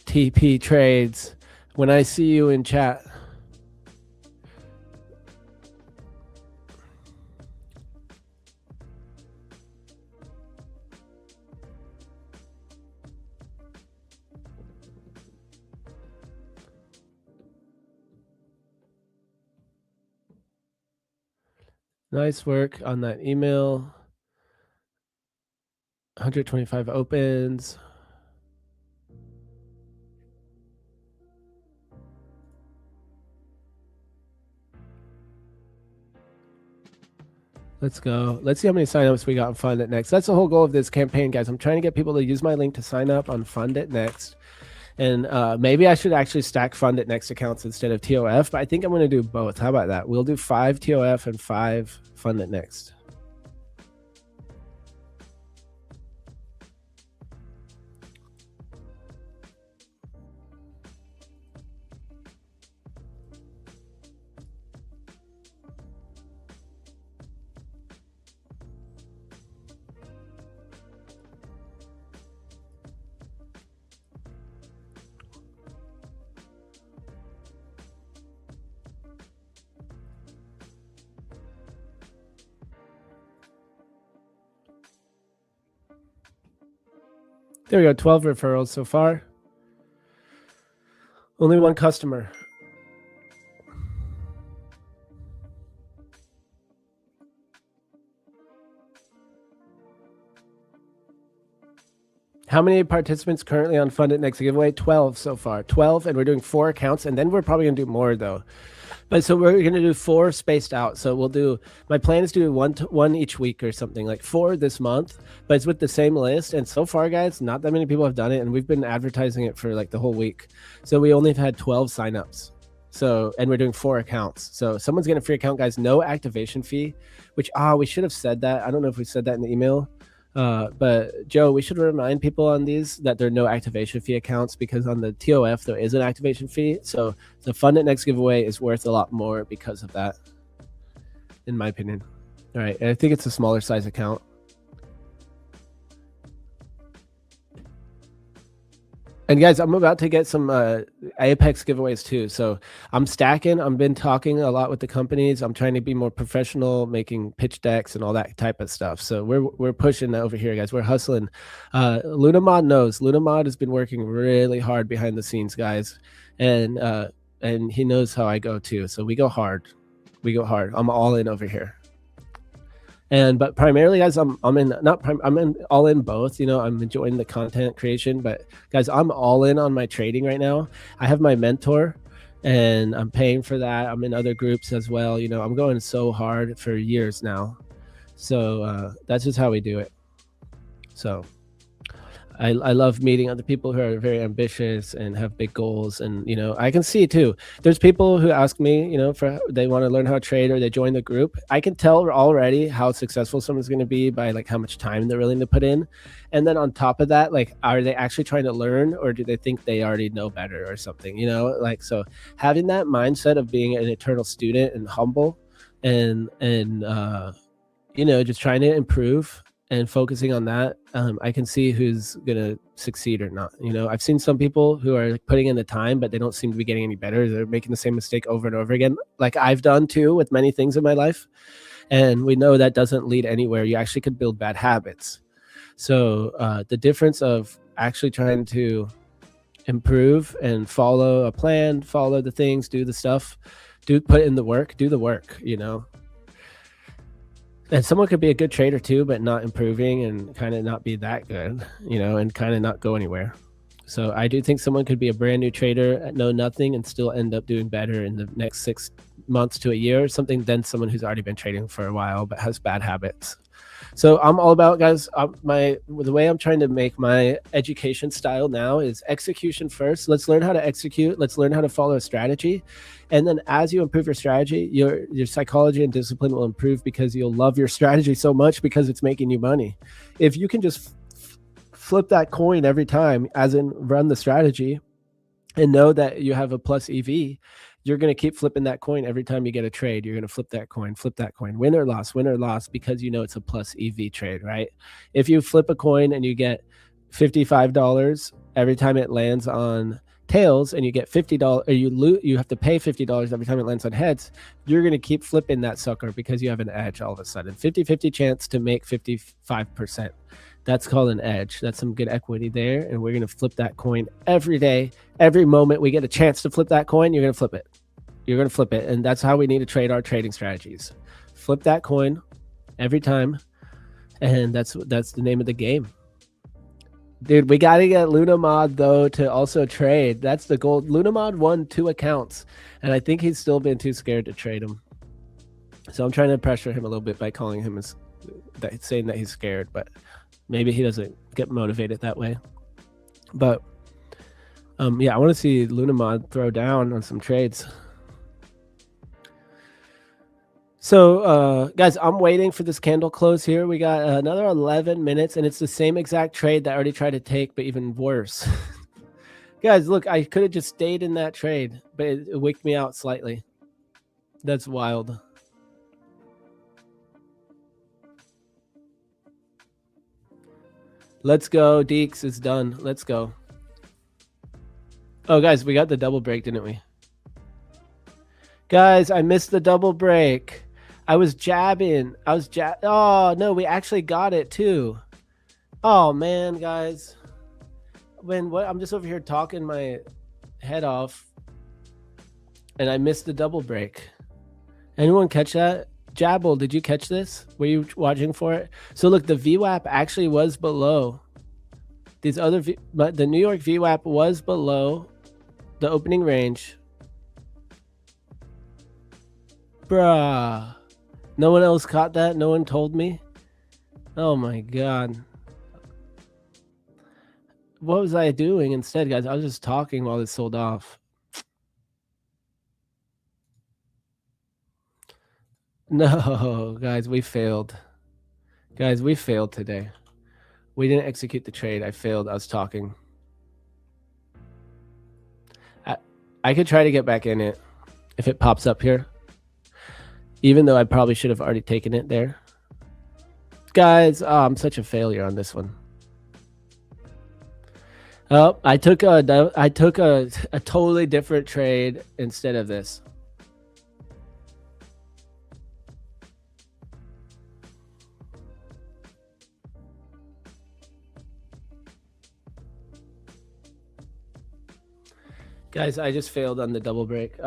TP Trades. When I see you in chat. Nice work on that email. 125 opens. Let's go. Let's see how many signups we got on FundedNext. That's the whole goal of this campaign, guys. I'm trying to get people to use my link to sign up on FundedNext. And maybe I should actually stack FundedNext accounts instead of TOF, but I think I'm going to do both. How about that? We'll do 5 TOF and 5 FundedNext. There we go, 12 referrals so far. Only 1 customer. How many participants currently on FundedNext giveaway? 12 so far. 12, and we're doing 4 accounts, and then we're probably going to do more, though. But so we're going to do 4 spaced out. So we'll do, my plan is to do one each week or something, like 4 this month, but it's with the same list. And so far, guys, not that many people have done it, and we've been advertising it for like the whole week. So we only have had 12 signups. So, and we're doing 4 accounts. So someone's getting a free account, guys, no activation fee, which, we should have said that. I don't know if we said that in the email. But Joe, we should remind people on these that there are no activation fee accounts, because on the TOF there is an activation fee. So the FundedNext giveaway is worth a lot more because of that, in my opinion. All right, and I think it's a smaller size account. And guys, I'm about to get some Apex giveaways too. So I'm stacking. I've been talking a lot with the companies. I'm trying to be more professional, making pitch decks and all that type of stuff. So we're pushing over here, guys. We're hustling. Lunamod knows. Lunamod has been working really hard behind the scenes, guys, and he knows how I go too. So we go hard. We go hard. I'm all in over here. But primarily, guys, I'm in all in both. You know, I'm enjoying the content creation, but guys, I'm all in on my trading right now. I have my mentor, and I'm paying for that. I'm in other groups as well. You know, I'm going so hard for years now. So that's just how we do it. So I love meeting other people who are very ambitious and have big goals. And, you know, I can see too, there's people who ask me, you know, they want to learn how to trade or they join the group. I can tell already how successful someone's going to be by like how much time they're willing to put in. And then on top of that, like, are they actually trying to learn, or do they think they already know better or something, you know? Like, so having that mindset of being an eternal student and humble and you know, just trying to improve and focusing on that, I can see who's gonna succeed or not. You know, I've seen some people who are like putting in the time, but they don't seem to be getting any better. They're making the same mistake over and over again, like I've done too with many things in my life. And we know that doesn't lead anywhere. You actually could build bad habits. So the difference of actually trying to improve and follow a plan, follow the things, do the stuff, put in the work, do the work, you know. And someone could be a good trader too, but not improving and kind of not be that good, you know, and kind of not go anywhere. So I do think someone could be a brand new trader, know nothing, and still end up doing better in the next 6 months to a year or something than someone who's already been trading for a while but has bad habits. So I'm all about, guys, the way I'm trying to make my education style now is execution first. Let's learn how to execute. Let's learn how to follow a strategy. And then as you improve your strategy, your psychology and discipline will improve because you'll love your strategy so much because it's making you money. If you can just flip that coin every time, as in run the strategy, and know that you have a plus EV, you're going to keep flipping that coin every time you get a trade. You're going to flip that coin, win or loss, because you know it's a plus EV trade, right? If you flip a coin and you get $55 every time it lands on tails, and you get $50, or you have to pay $50 every time it lands on heads, you're going to keep flipping that sucker because you have an edge all of a sudden. 50-50 chance to make 55%. That's called an edge. That's some good equity there. And we're going to flip that coin every day. Every moment we get a chance to flip that coin, you're going to flip it. You're going to flip it. And that's how we need to trade our trading strategies. Flip that coin every time. And that's the name of the game. Dude, we got to get Lunamod, though, to also trade. That's the goal. Lunamod won 2 accounts. And I think he's still been too scared to trade them. So I'm trying to pressure him a little bit by calling him saying that he's scared. But maybe he doesn't get motivated that way. But yeah, I want to see Lunamod throw down on some trades. So guys, I'm waiting for this candle close here. We got another 11 minutes, and it's the same exact trade that I already tried to take, but even worse. Guys, look, I could have just stayed in that trade, but it wicked me out slightly. That's wild. Let's go. Deeks is done. Let's go. Oh, guys, we got the double break, didn't we? Guys, I missed the double break. I was jabbing. Oh, no, we actually got it, too. Oh, man, guys. I'm just over here talking my head off, and I missed the double break. Anyone catch that? Jabble, did you catch this? Were you watching for it? So look, the VWAP actually was below. But the New York VWAP was below the opening range. Bruh. No one else caught that? No one told me? Oh my God. What was I doing instead, guys? I was just talking while it sold off. No, guys, we failed. Guys, we failed today. We didn't execute the trade. I failed. I was talking. I could try to get back in it if it pops up here, even though I probably should have already taken it there. Guys, I'm such a failure on this one. Oh, I took a totally different trade instead of this. Guys, I just failed on the double break.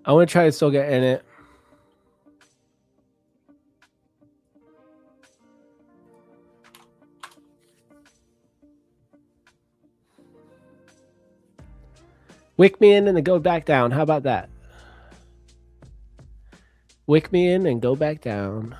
I want to try to still get in it. Wick me in and then go back down. How about that? Wick me in and go back down.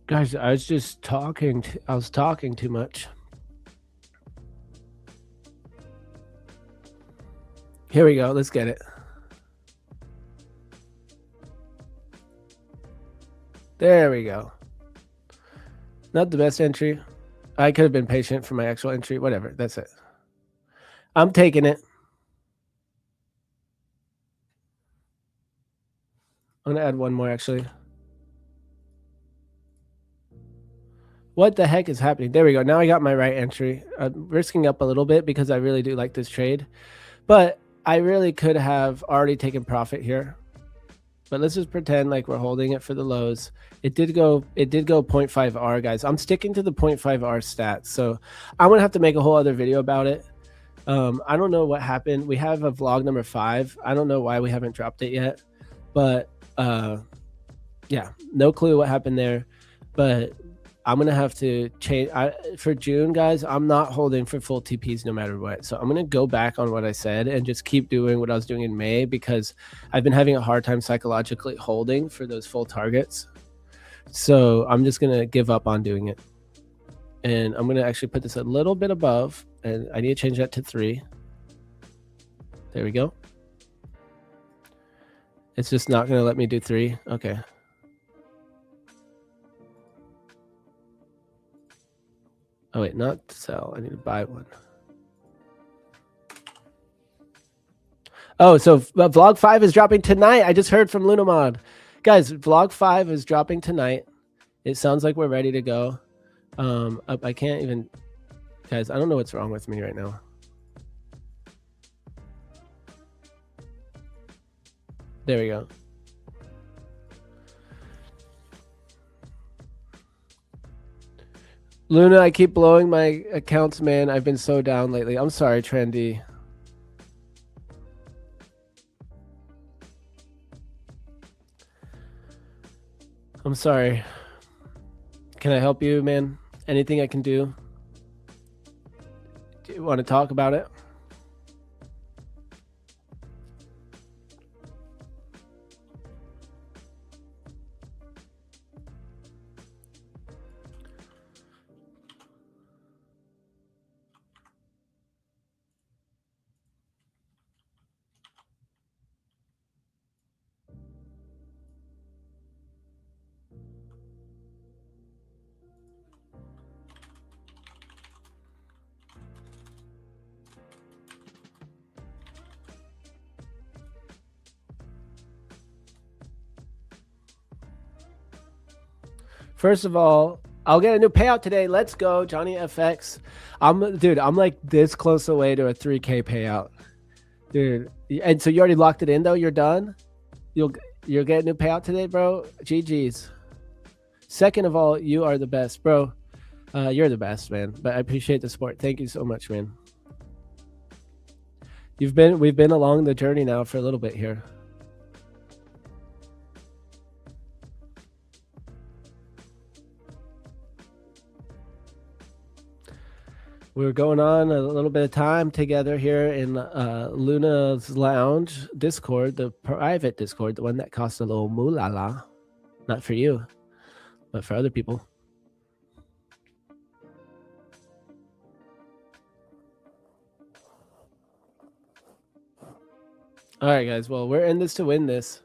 Guys, I was just talking. I was talking too much. Here we go. Let's get it. There we go. Not the best entry. I could have been patient for my actual entry. Whatever. That's it. I'm taking it. I'm going to add one more, actually. What the heck is happening? There we go. Now I got my right entry. I'm risking up a little bit because I really do like this trade. But I really could have already taken profit here. But let's just pretend like we're holding it for the lows. It did go 0.5R, guys. I'm sticking to the 0.5R stats. So I'm going to have to make a whole other video about it. I don't know what happened. We have a vlog number 5. I don't know why we haven't dropped it yet. But yeah, no clue what happened there. But I'm going to have to change. For June, guys, I'm not holding for full TPs no matter what. So I'm going to go back on what I said and just keep doing what I was doing in May because I've been having a hard time psychologically holding for those full targets. So I'm just going to give up on doing it. And I'm going to actually put this a little bit above. And I need to change that to 3. There we go. It's just not going to let me do 3. Okay. Oh, wait, not sell. I need to buy one. Oh, so vlog 5 is dropping tonight. I just heard from Lunamod. Guys, vlog 5 is dropping tonight. It sounds like we're ready to go. I can't even... Guys, I don't know what's wrong with me right now. There we go. Luna, I keep blowing my accounts, man. I've been so down lately. I'm sorry, Trendy. I'm sorry. Can I help you, man? Anything I can do? Do you want to talk about it? First of all, I'll get a new payout today. Let's go, Johnny FX. Dude, I'm like this close away to a 3K payout. Dude, and so you already locked it in though? You're done? You'll get a new payout today, bro? GG's. Second of all, you are the best, bro. You're the best, man. But I appreciate the support. Thank you so much, man. We've been along the journey now for a little bit here. We're going on a little bit of time together here in Luna's Lounge Discord, the private Discord, the one that costs a little moolah. Not for you, but for other people. All right, guys. Well, we're in this to win this.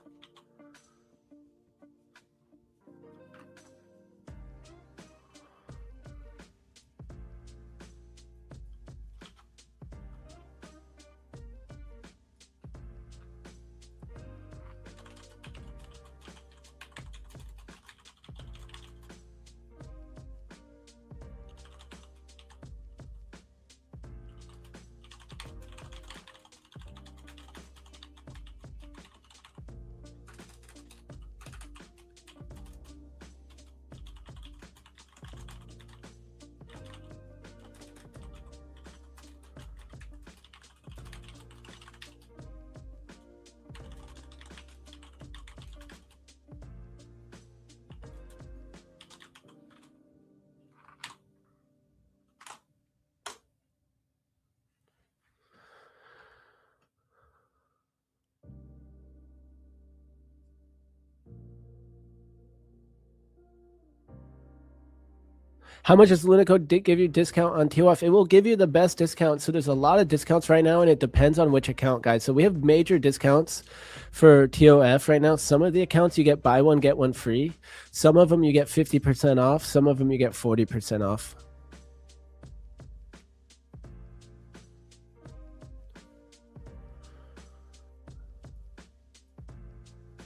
How much does Luna Code give you discount on TOF? It will give you the best discount. So there's a lot of discounts right now, and it depends on which account, guys. So we have major discounts for TOF right now. Some of the accounts you get buy one, get one free. Some of them you get 50% off. Some of them you get 40% off.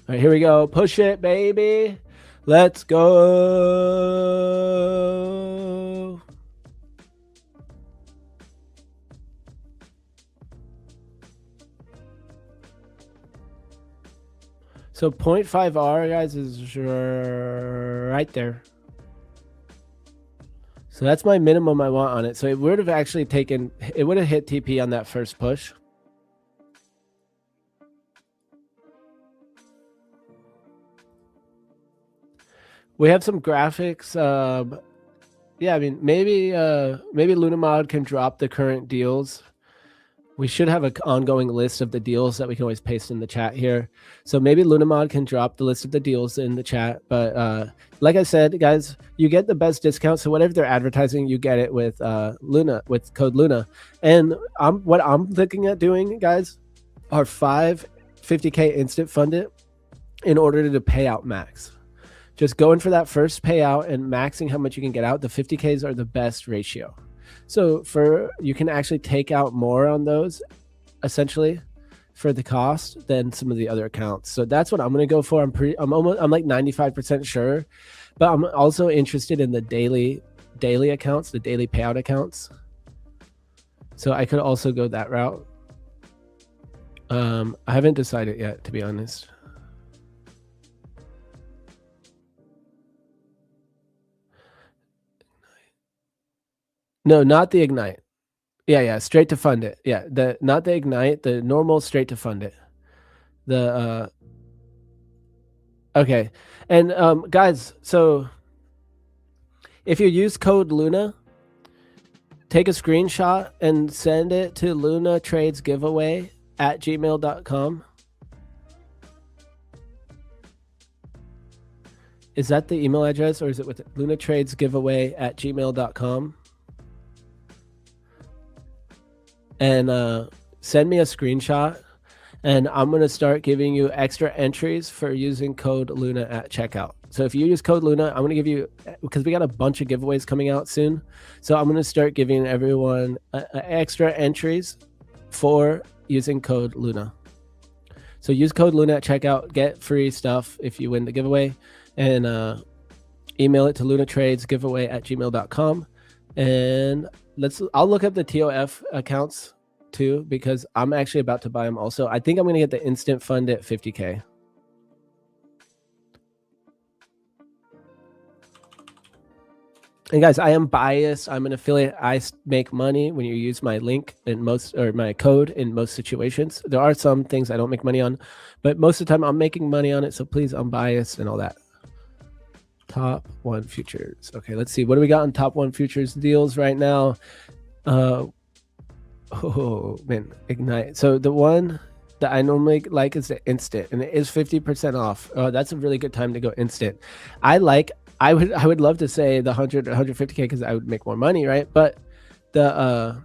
All right, here we go. Push it, baby. Let's go. So 0.5R, guys, is right there. So that's my minimum I want on it. So it would have actually taken, it would have hit TP on that first push. We have some graphics. Yeah, I mean, maybe Lunamod can drop the current deals. We should have an ongoing list of the deals that we can always paste in the chat here. So maybe Lunamod can drop the list of the deals in the chat. But like I said, guys, you get the best discount. So whatever they're advertising, you get it with Luna, with code Luna. And what I'm looking at doing, guys, are 5 50K instant funded in order to pay out max. Just going for that first payout and maxing how much you can get out. The 50Ks are the best ratio. So you can actually take out more on those essentially for the cost than some of the other accounts. So that's what I'm going to go for. I'm like 95% sure, but I'm also interested in the daily accounts, the daily payout accounts. So I could also go that route. I haven't decided yet, to be honest. No, not the Ignite. Yeah, straight to fund it. Yeah, not the Ignite, the normal straight to fund it. The okay. And guys, so if you use code Luna, take a screenshot and send it to lunatradesgiveaway@gmail.com. Is that the email address, or is it with lunatradesgiveaway@gmail.com? And send me a screenshot, and I'm going to start giving you extra entries for using code Luna at checkout. So if you use code Luna, I'm going to give you, because we got a bunch of giveaways coming out soon. So I'm going to start giving everyone extra entries for using code Luna. So use code Luna at checkout, get free stuff if you win the giveaway, and email it to lunatradesgiveaway@gmail.com. And I'll look up the TOF accounts too, because I'm actually about to buy them also. I think I'm going to get the instant fund at 50K. And guys, I am biased. I'm an affiliate. I make money when you use my link in my code in most situations. There are some things I don't make money on, but most of the time I'm making money on it. So please, I'm biased and all that. Top 1 futures. Okay, let's see. What do we got on top 1 futures deals right now? Oh man, Ignite. So the one that I normally like is the instant, and it is 50% off. That's a really good time to go instant. I would love to say the 150K because I would make more money, right? But the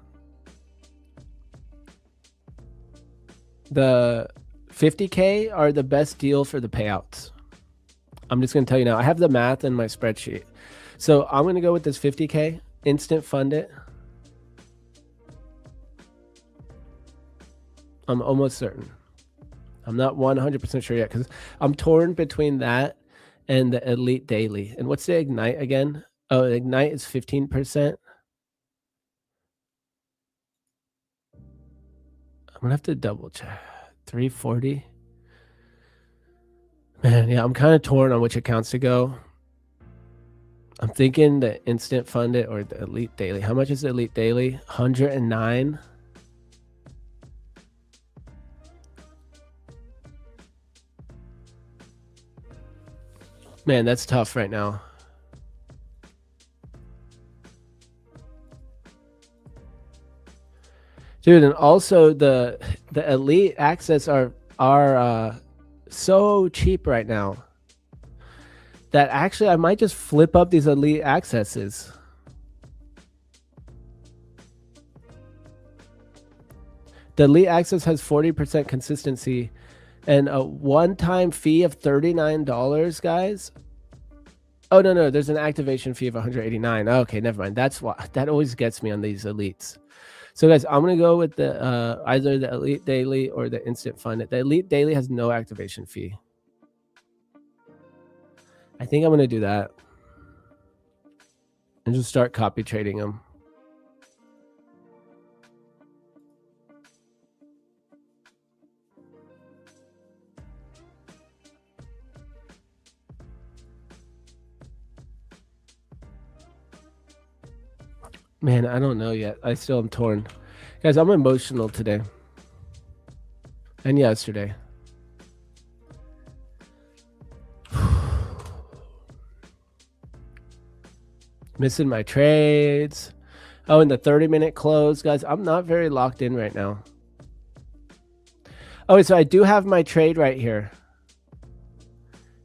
50K are the best deal for the payouts. I'm just gonna tell you now. I have the math in my spreadsheet, so I'm gonna go with this 50K instant fund it. I'm almost certain. I'm not 100% sure yet because I'm torn between that and the Elite Daily. And what's the Ignite again? Oh, Ignite is 15%. I'm gonna have to double check. 340. Man, yeah, I'm kind of torn on which accounts to go. I'm thinking the Instant Fund It or the Elite Daily. How much is the Elite Daily? 109. Man, that's tough right now. Dude, and also the Elite Access are so cheap right now that actually I might just flip up these Elite Accesses. The Elite Access has 40% consistency and a one-time fee of $39, guys. Oh, no, there's an activation fee of $189. Okay, never mind. That's why that always gets me on these elites. So guys, I'm gonna go with the either the Elite Daily or the Instant Fund. The Elite Daily has no activation fee. I think I'm gonna do that and just start copy trading them. Man, I don't know yet. I still am torn. Guys, I'm emotional today. And yesterday. Missing my trades. Oh, and the 30-minute close. Guys, I'm not very locked in right now. Oh, so I do have my trade right here.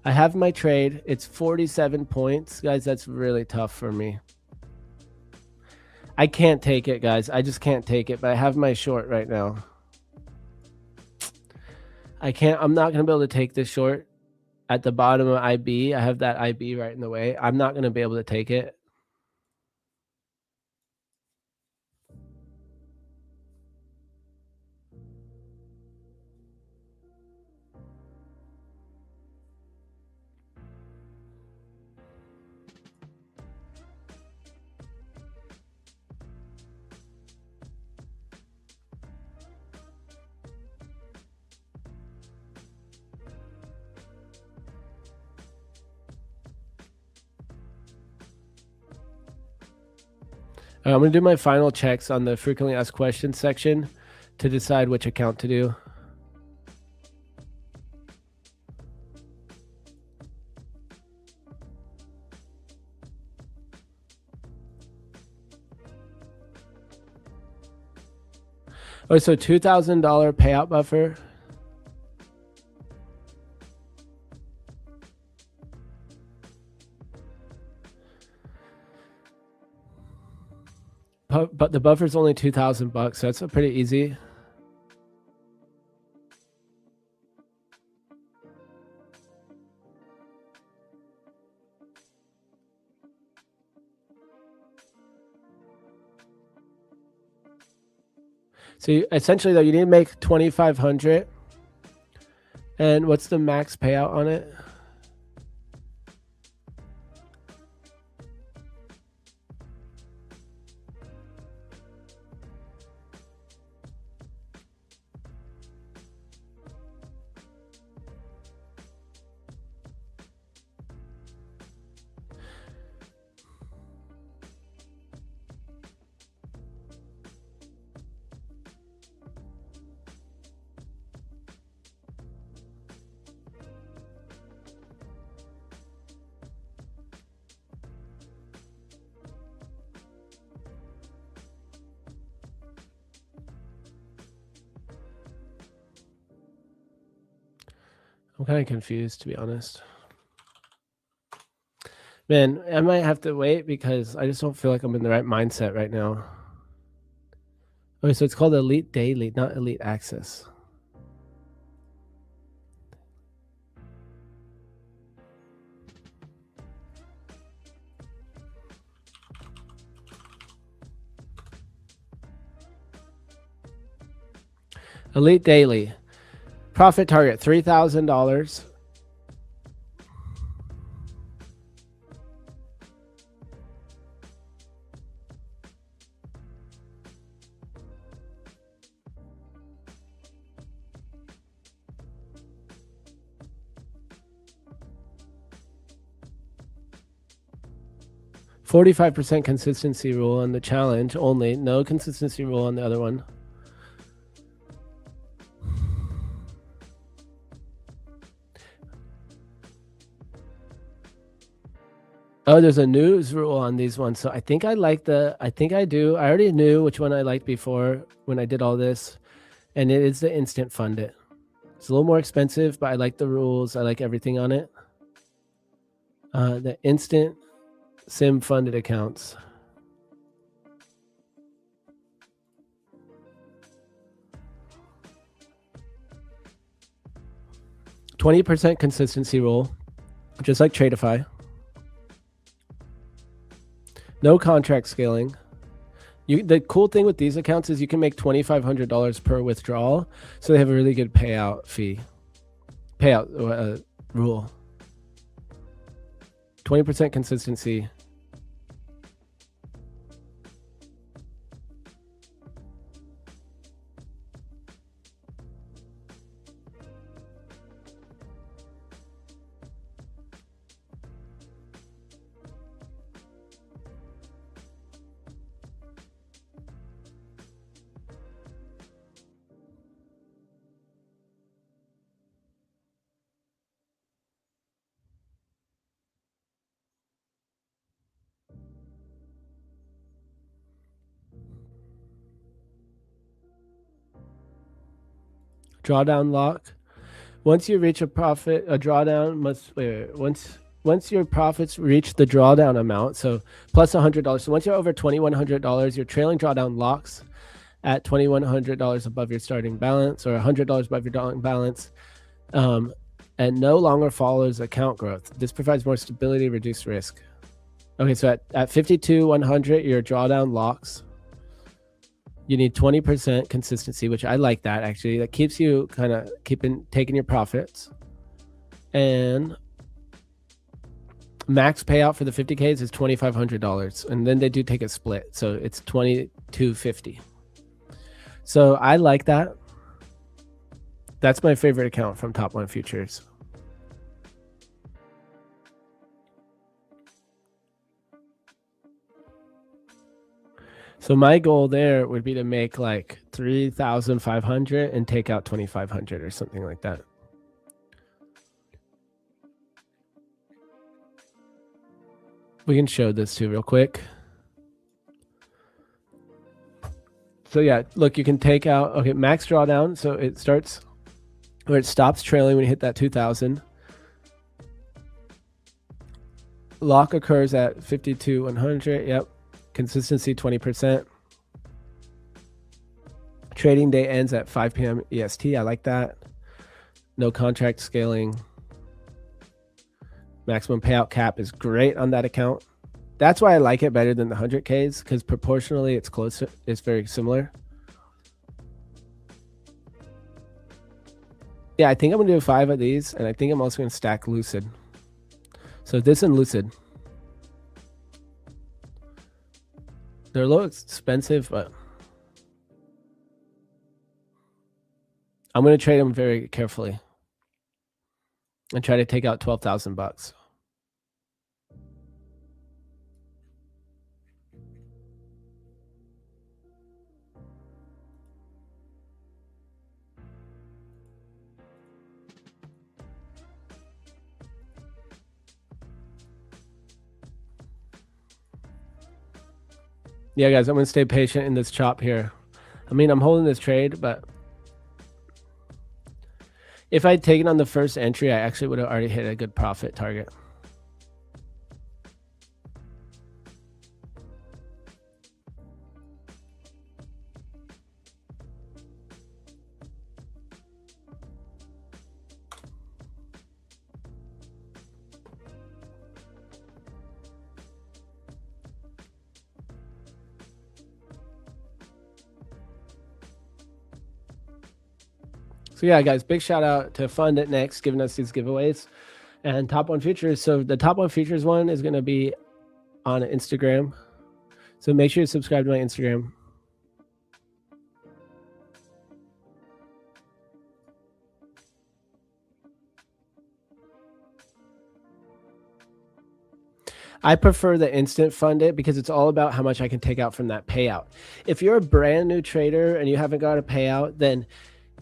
I have my trade. It's 47 points. Guys, that's really tough for me. I can't take it, guys. I just can't take it, but I have my short right now. I'm not going to be able to take this short at the bottom of IB. I have that IB right in the way. I'm not going to be able to take it. I'm going to do my final checks on the frequently asked questions section to decide which account to do. Oh, so $2,000 payout buffer. But the buffer's only $2,000, so that's a pretty easy. So essentially, though, you need to make 2,500. And what's the max payout on it? I'm kind of confused, to be honest. Man, I might have to wait because I just don't feel like I'm in the right mindset right now. Okay, so it's called Elite Daily, not Elite Access. Elite Daily. Profit target, $3,000. %45 consistency rule on the challenge only. No consistency rule on the other one. Oh, there's a news rule on these ones. So I think I like I think I do. I already knew which one I liked before when I did all this. And it is the instant fund it. It's a little more expensive, but I like the rules. I like everything on it. The instant sim funded accounts. %20 consistency rule, just like Tradeify. No contract scaling. The cool thing with these accounts is you can make $2,500 per withdrawal, so they have a really good payout rule. 20% consistency. Drawdown lock. Once you reach a drawdown must once your profits reach the drawdown amount, so plus $100. So once you're over $2,100, your trailing drawdown locks at $2,100 above your starting balance, or $100 above your starting balance, and no longer follows account growth. This provides more stability, reduced risk. Okay, so at 52,100, your drawdown locks. You need 20% consistency, which I like that actually. That keeps you kind of taking your profits. And max payout for the 50Ks is $2,500. And then they do take a split. So it's $2,250. So I like that. That's my favorite account from Top One Futures. So my goal there would be to make like 3,500 and take out 2,500 or something like that. We can show this too real quick. So yeah, look, you can take out, okay, max drawdown. So it starts, or it stops trailing when you hit that 2,000. Lock occurs at 52,100. Yep. Consistency 20%. Trading day ends at 5 p.m. EST. I like that. No contract scaling. Maximum payout cap is great on that account. That's why I like it better than the 100Ks, because proportionally it's closer. It's very similar. Yeah, I think I'm going to do 5 of these, and I think I'm also going to stack Lucid. So this and Lucid. They're a little expensive, but I'm going to trade them very carefully and try to take out 12,000 bucks. Yeah, guys, I'm going to stay patient in this chop here. I mean, I'm holding this trade, but If I'd taken on the first entry, I actually would have already hit a good profit target. So yeah, guys, big shout out to FundedNext giving us these giveaways and Top 1 Futures. So the Top 1 Futures one is going to be on Instagram. So make sure you subscribe to my Instagram. I prefer the instant funded because it's all about how much I can take out from that payout. If you're a brand new trader and you haven't got a payout, then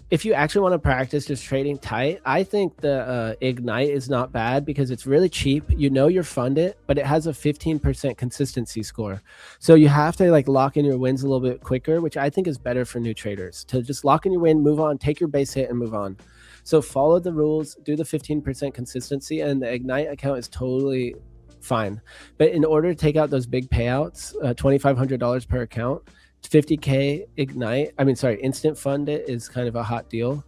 if you actually want to practice just trading tight, I think the Ignite is not bad because it's really cheap. You know you're funded, but it has a 15% consistency score. So you have to like lock in your wins a little bit quicker, which I think is better for new traders to just lock in your win, move on, take your base hit and move on. So follow the rules, do the 15% consistency, and the Ignite account is totally fine. But in order to take out those big payouts, $2,500 per account, 50K instant fund it is kind of a hot deal.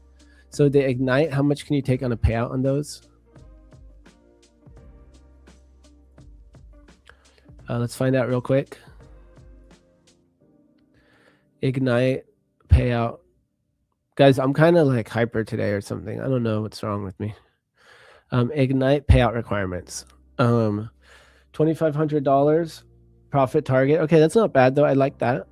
So the Ignite, how much can you take on a payout on those? Let's find out real quick. Ignite payout. Guys, I'm kind of like hyper today or something. I don't know what's wrong with me. Ignite payout requirements. $2,500 profit target. Okay, that's not bad though. I like that.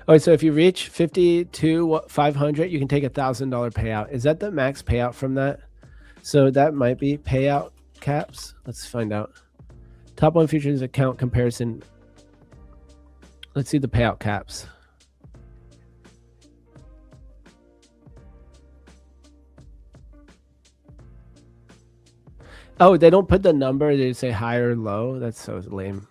Oh, so if you reach 52,500, you can take $1,000 payout. Is that the max payout from that? So that might be payout caps. Let's find out. Top 1 Futures account comparison. Let's see the payout caps. Oh, they don't put the number. They say high or low. That's so lame.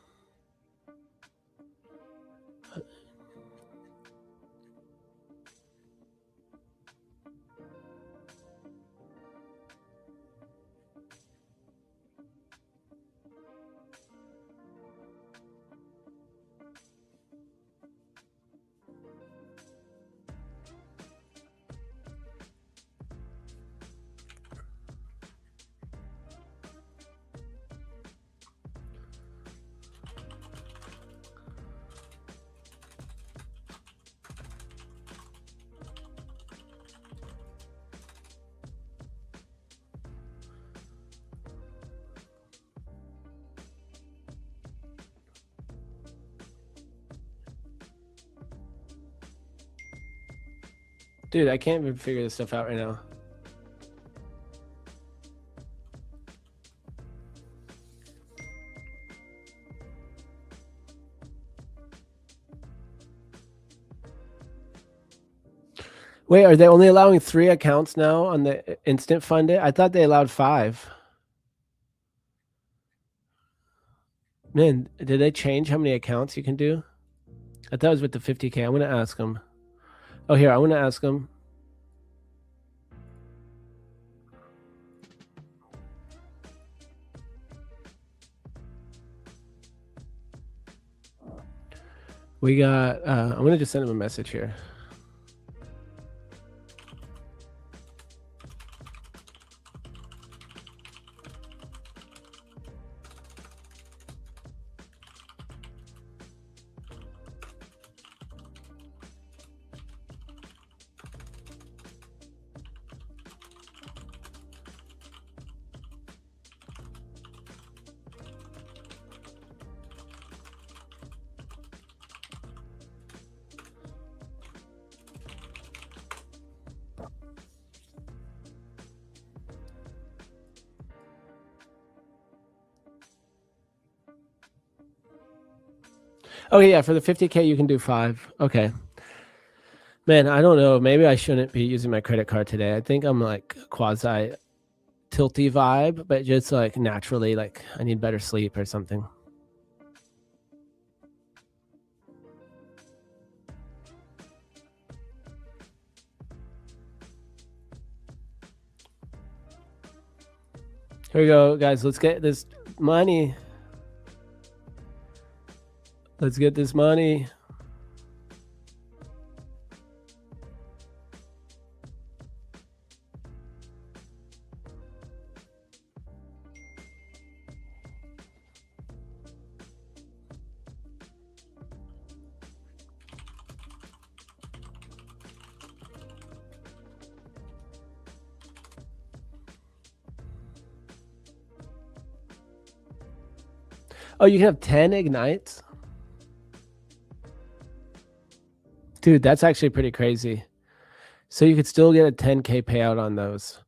Dude, I can't even figure this stuff out right now. Wait, are they only allowing 3 accounts now on the instant funded? I thought they allowed 5. Man, did they change how many accounts you can do? I thought it was with the 50K. I'm going to ask them. Oh, here, I want to ask them. We got, I'm going to just send him a message here. Okay, yeah, for the 50K, you can do 5. Okay. Man, I don't know. Maybe I shouldn't be using my credit card today. I think I'm like quasi tilty vibe, but just like naturally, like I need better sleep or something. Here we go, guys. Let's get this money. Let's get this money. Oh, you can have 10 ignites? Dude, that's actually pretty crazy. So you could still get a 10K payout on those.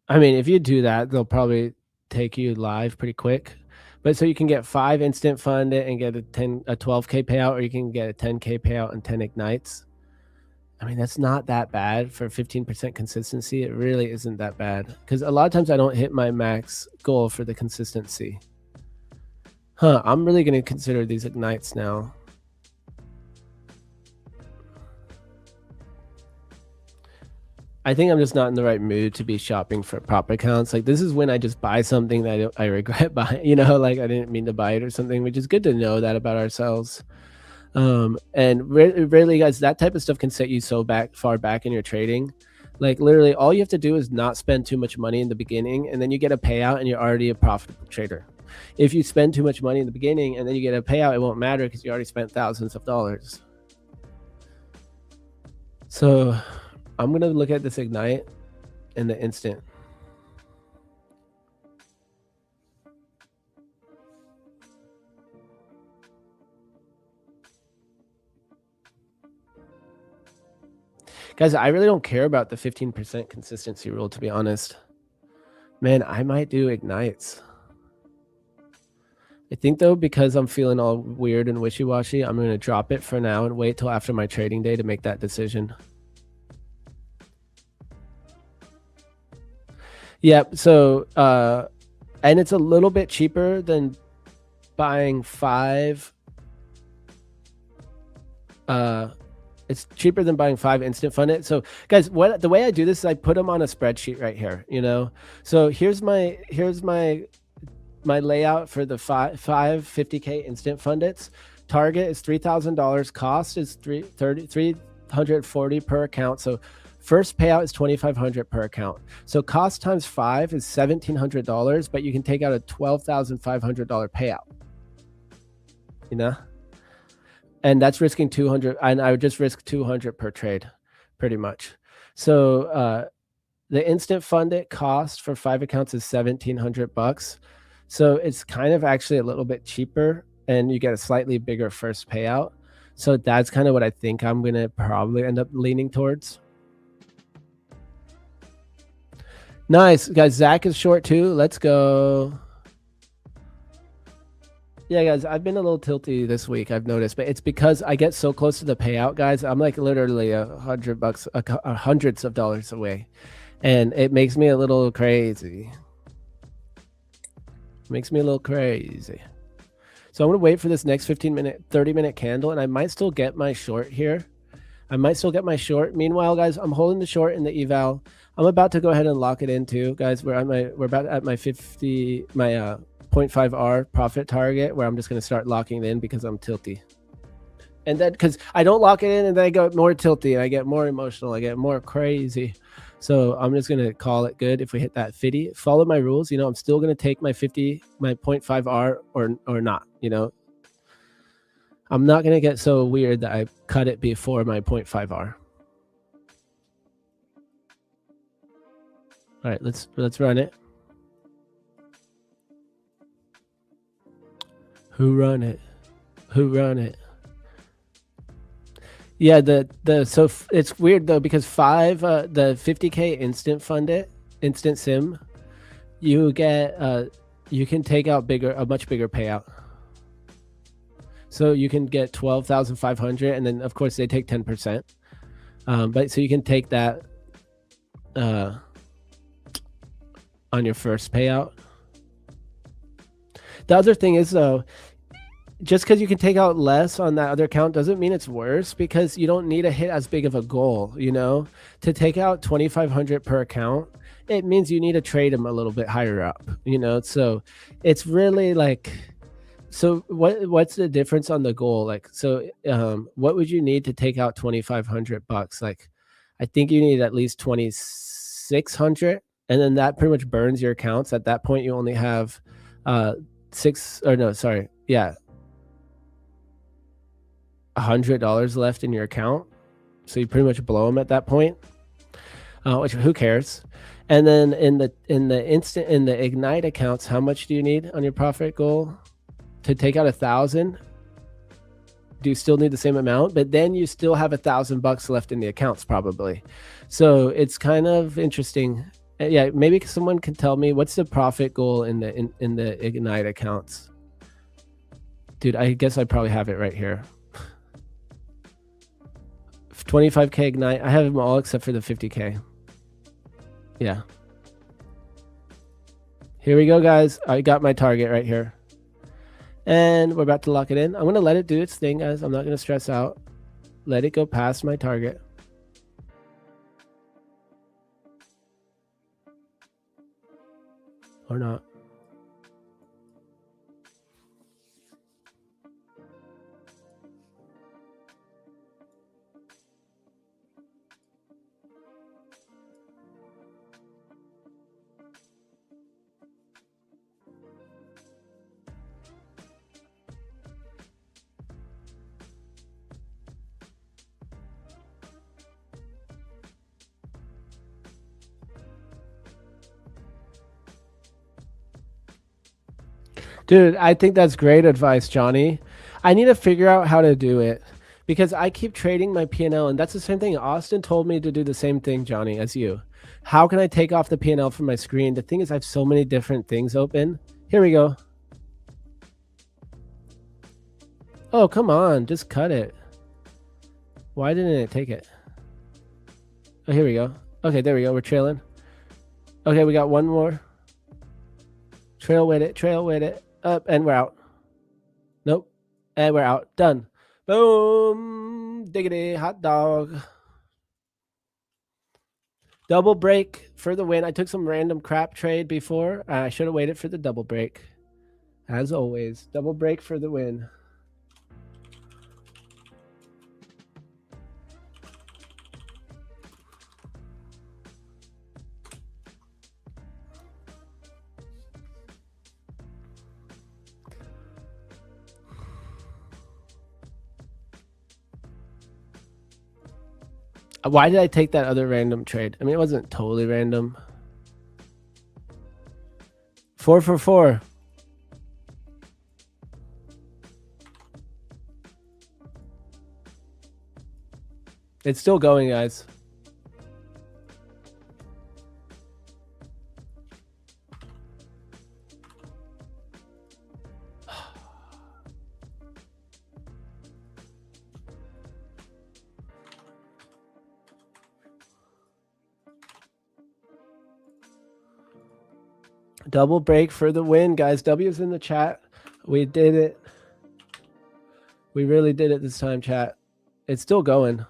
I mean, if you do that, they'll probably take you live pretty quick. But so you can get 5 instant funded and get a 12K payout, or you can get a 10K payout and 10 ignites. I mean, that's not that bad for 15% consistency. It really isn't that bad, because a lot of times I don't hit my max goal for the consistency. Huh, I'm really going to consider these ignites now. I think I'm just not in the right mood to be shopping for prop accounts. Like, this is when I just buy something that I regret buying, you know, like I didn't mean to buy it or something, which is good to know that about ourselves. And really, guys, that type of stuff can set you so far back in your trading. Like, literally, all you have to do is not spend too much money in the beginning, and then you get a payout and you're already a profitable trader. If you spend too much money in the beginning and then you get a payout, it won't matter because you already spent thousands of dollars. So I'm going to look at this ignite in the instant. Guys, I really don't care about the 15% consistency rule, to be honest. Man, I might do ignites. I think, though, because I'm feeling all weird and wishy-washy, I'm going to drop it for now and wait till after my trading day to make that decision. Yep. So, and it's a little bit cheaper than buying 5. It's cheaper than buying 5 instant funded. So, guys, the way I do this is I put them on a spreadsheet right here. You know, so here's my layout for the 5 50K instant fundeds. Target is $3,000. Cost is $340 per account. So first payout is $2,500 per account. So cost times 5 is $1,700, but you can take out a $12,500 payout. You know, and that's risking 200, and I would just risk 200 per trade, pretty much. So the instant funded cost for 5 accounts is $1,700. So it's kind of actually a little bit cheaper, and you get a slightly bigger first payout. So that's kind of what I think I'm going to probably end up leaning towards. Nice, guys. Zach is short too. Let's go. Yeah, guys, I've been a little tilty this week, I've noticed, but it's because I get so close to the payout, guys. I'm like literally $100, hundreds of dollars away, and it makes me a little crazy. Makes me a little crazy. So I'm going to wait for this next 30-minute candle, and I might still get my short here. I might still get my short. Meanwhile, guys, I'm holding the short in the eval. I'm about to go ahead and lock it in too, guys. We're about at my 0.5R profit target, where I'm just going to start locking it in because I'm tilty. And then because I don't lock it in and then I get more tilty and I get more emotional, I get more crazy. So I'm just going to call it good if we hit that 50. Follow my rules. You know, I'm still going to take my 0.5R or not, you know. I'm not going to get so weird that I cut it before my 0.5R. All right, let's run it. Who run it? Who run it? Yeah, so it's weird though, because the 50K instant sim, you get you can take out a much bigger payout. So you can get 12,500, and then of course they take 10%. But so you can take that on your first payout. The other thing is though, just because you can take out less on that other account doesn't mean it's worse, because you don't need to hit as big of a goal, you know, to take out 2,500 per account. It means you need to trade them a little bit higher up, you know. So it's really like, so what's the difference on the goal? Like, so what would you need to take out 2,500 bucks? Like, I think you need at least 2,600, and then that pretty much burns your accounts. At that point, you only have $100 left in your account, so you pretty much blow them at that point. Which, who cares? And then in the Ignite accounts, how much do you need on your profit goal to take out 1,000? Do you still need the same amount? But then you still have $1,000 left in the accounts probably. So it's kind of interesting. Yeah, maybe someone can tell me what's the profit goal in the Ignite accounts. Dude, I guess I probably have it right here. 25K Ignite. I have them all except for the 50K. Yeah. Here we go, guys. I got my target right here. And we're about to lock it in. I'm going to let it do its thing, guys. I'm not going to stress out. Let it go past my target. Or not. Dude, I think that's great advice, Johnny. I need to figure out how to do it, because I keep trading my P&L, and that's the same thing. Austin told me to do the same thing, Johnny, as you. How can I take off the P&L from my screen? The thing is, I have so many different things open. Here we go. Oh, come on. Just cut it. Why didn't it take it? Oh, here we go. Okay, there we go. We're trailing. Okay, we got one more. Trail with it. Trail with it. Up, and we're out. Nope. And we're out. Done. Boom. Diggity. Hot dog. Double break for the win. I took some random crap trade before. I should have waited for the double break. As always. Double break for the win. Why did I take that other random trade? I mean, it wasn't totally random. 4 for 4. It's still going, guys. Double break for the win, guys. W's in the chat. We did it. We really did it this time, chat. It's still going.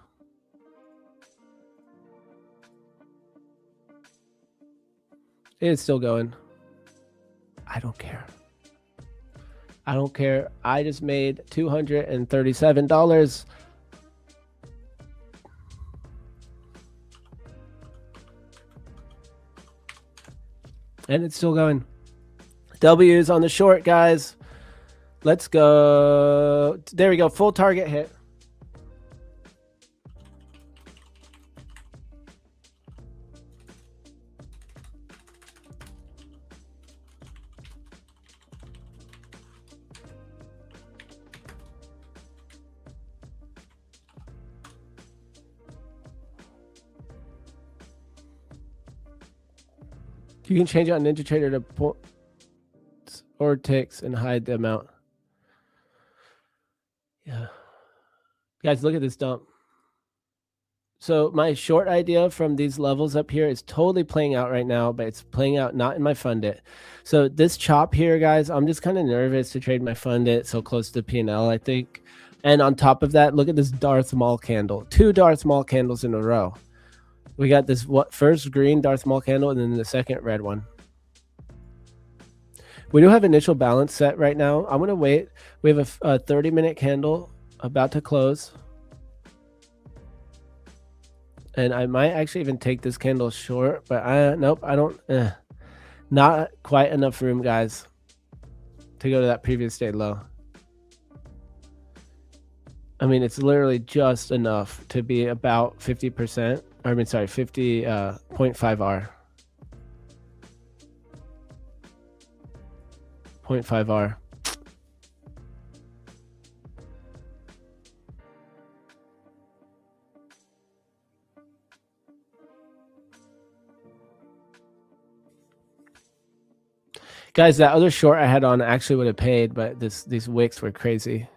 It's still going. I don't care. I don't care. I just made $237. And it's still going. W's on the short, guys. Let's go. There we go. Full target hit. You can change out NinjaTrader to points or ticks and hide the amount. Guys, look at this dump. So my short idea from these levels up here is totally playing out right now, but it's playing out not in my Funded. So this chop here, guys, I'm just kind of nervous to trade my Funded so close to P&L, I think. And on top of that, look at this Darth Maul candle. 2 Darth Maul candles in a row. We got this first green Darth Maul candle and then the second red one. We do have initial balance set right now. I'm going to wait. We have a 30-minute candle about to close. And I might actually even take this candle short, but nope, I don't. Not quite enough room, guys, to go to that previous day low. I mean, it's literally just enough to be about 50%. I mean, sorry, 50.5 R. 0.5 R. Guys, that other short I had on actually would have paid, but these wicks were crazy.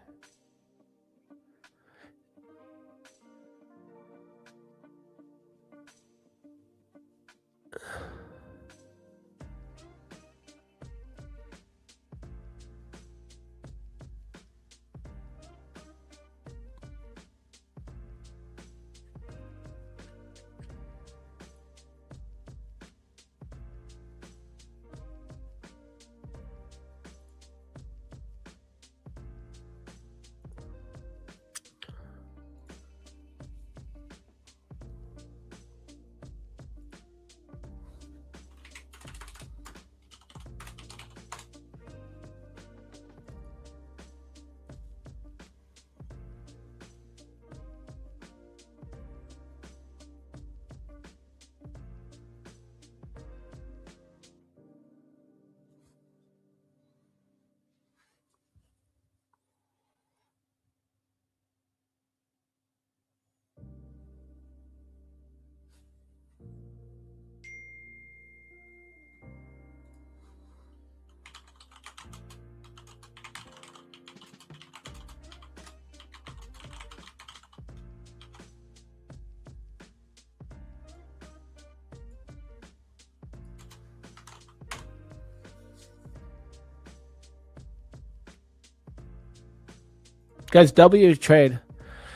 Guys, W trade.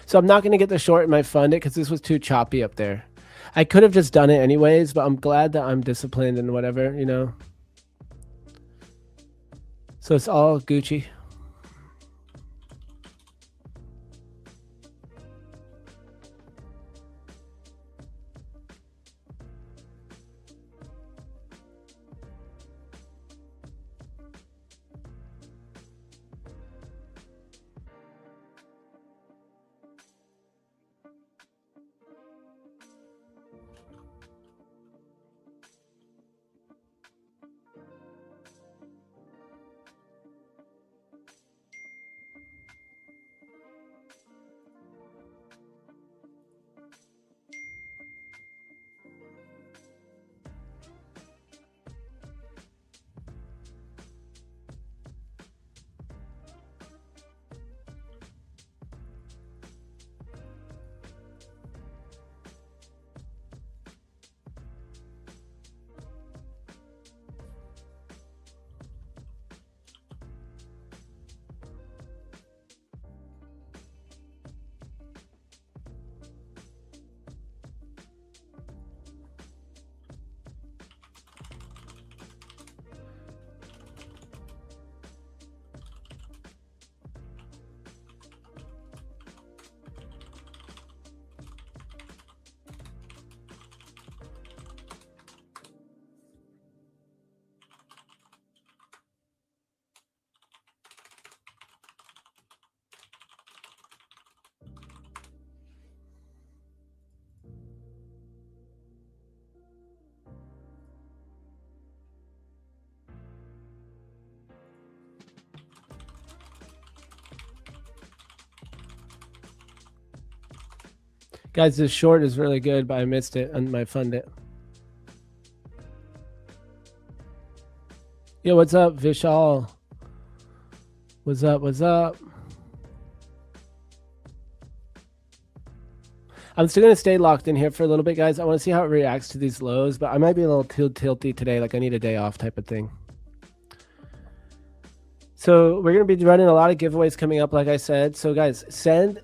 So I'm not going to get the short in my Funded because this was too choppy up there. I could have just done it anyways, but I'm glad that I'm disciplined and whatever, you know. So it's all Gucci. Guys, this short is really good, but I missed it on my Funded. Yo, what's up, Vishal? What's up? What's up? I'm still gonna stay locked in here for a little bit, guys. I want to see how it reacts to these lows, but I might be a little tilty today, like I need a day off type of thing. So we're gonna be running a lot of giveaways coming up, like I said. So guys, send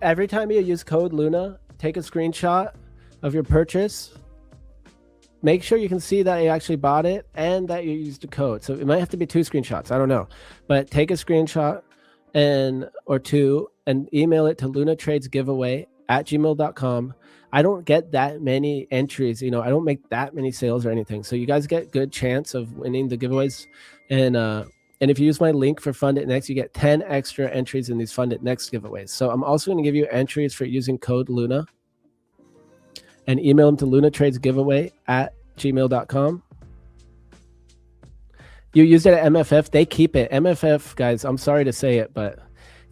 every time you use code Luna, take a screenshot of your purchase. Make sure you can see that you actually bought it and that you used the code. So it might have to be 2 screenshots. I don't know, but take a screenshot or 2 and email it to lunatradesgiveaway@gmail.com. I don't get that many entries. You know, I don't make that many sales or anything. So you guys get good chance of winning the giveaways. And if you use my link for FundedNext, you get 10 extra entries in these FundedNext giveaways. So I'm also going to give you entries for using code Luna and email them to lunatradesgiveaway@gmail.com. You used it at MFF, they keep it. MFF, guys, I'm sorry to say it, but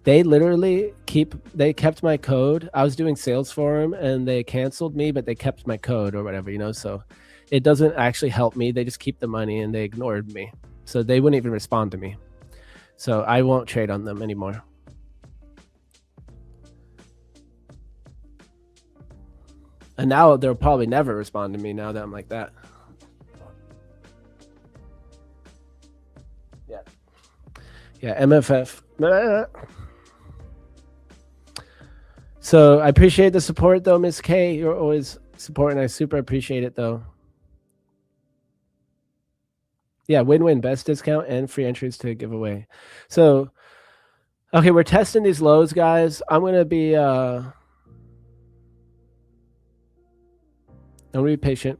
they literally kept my code. I was doing sales for them and they canceled me, but they kept my code or whatever, you know, so it doesn't actually help me. They just keep the money and they ignored me. So they wouldn't even respond to me. So I won't trade on them anymore. And now they'll probably never respond to me now that I'm like that. Yeah. Yeah, MFF. So I appreciate the support though, Miss K. You're always supporting. I super appreciate it though. Yeah, win-win, best discount and free entries to give away. So, okay, we're testing these lows, guys. I'm gonna be patient.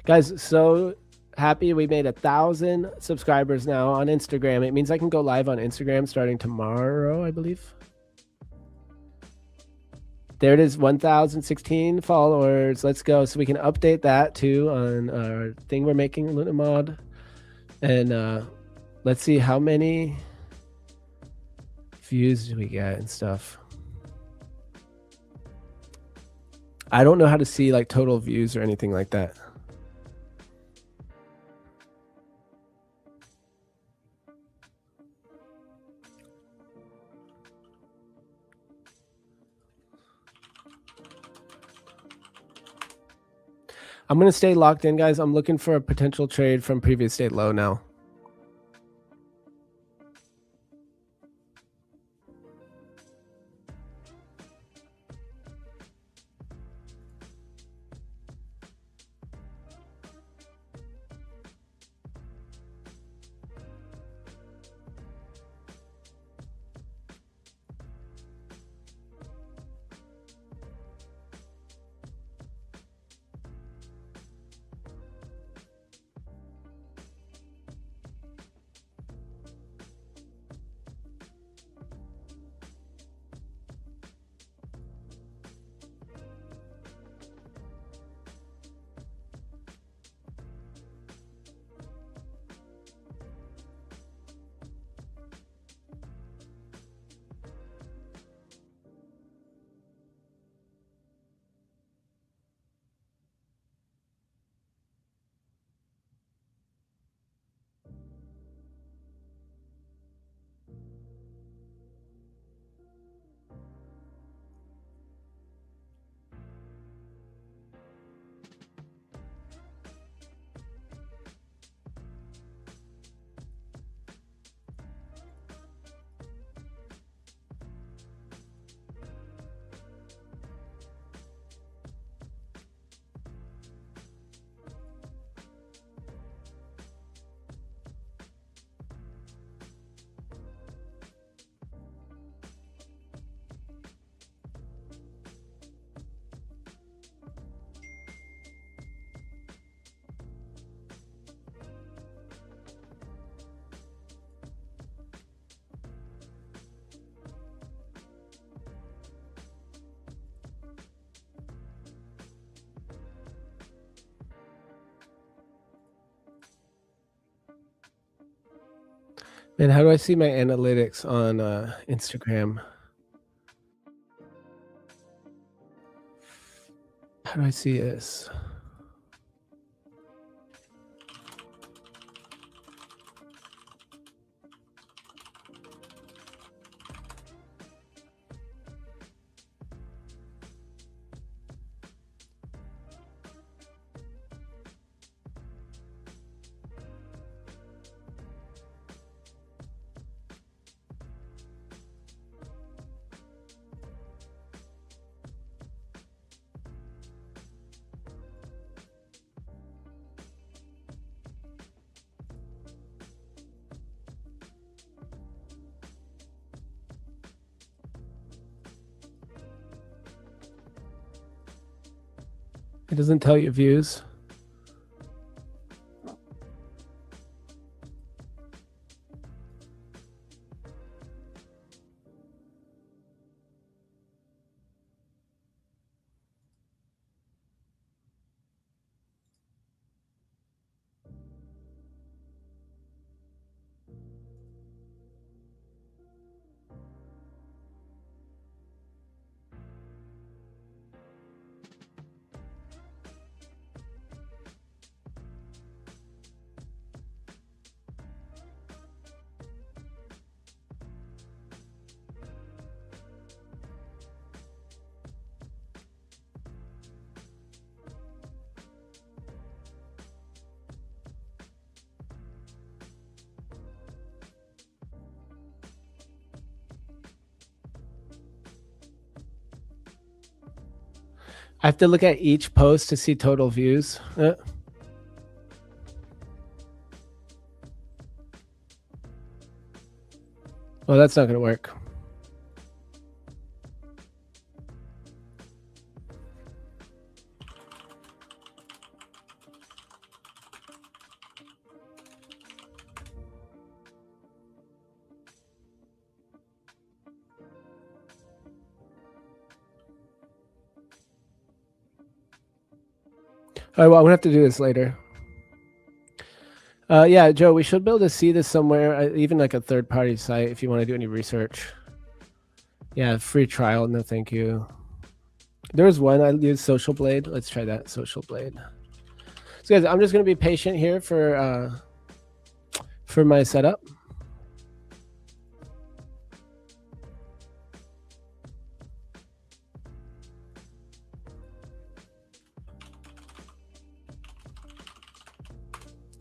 Guys, so happy we made 1,000 subscribers now on Instagram. It means I can go live on Instagram starting tomorrow, I believe. There it is, 1,016 followers. Let's go. So we can update that too on our thing we're making, Luna Mod. And let's see how many views do we get and stuff. I don't know how to see like total views or anything like that. I'm going to stay locked in, guys. I'm looking for a potential trade from previous day low now. And how do I see my analytics on Instagram? How do I see this? It doesn't tell you views. I have to look at each post to see total views. Well, that's not going to work. All right, well, I'm going to have to do this later. Yeah, Joe, we should be able to see this somewhere, even like a third-party site if you want to do any research. Yeah, free trial. No, thank you. There was one. I used Social Blade. Let's try that, Social Blade. So, guys, I'm just going to be patient here for my setup.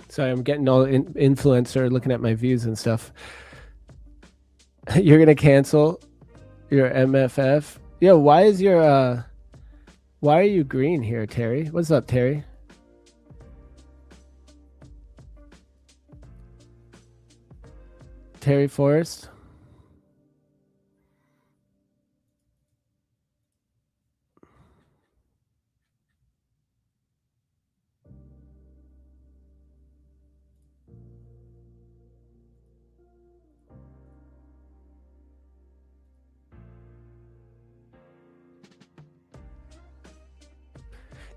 Sorry, I'm getting all influencer looking at my views and stuff. You're gonna cancel your MFF? Yeah. Why is your why are you green here, Terry? What's up, Terry? Terry Forrest.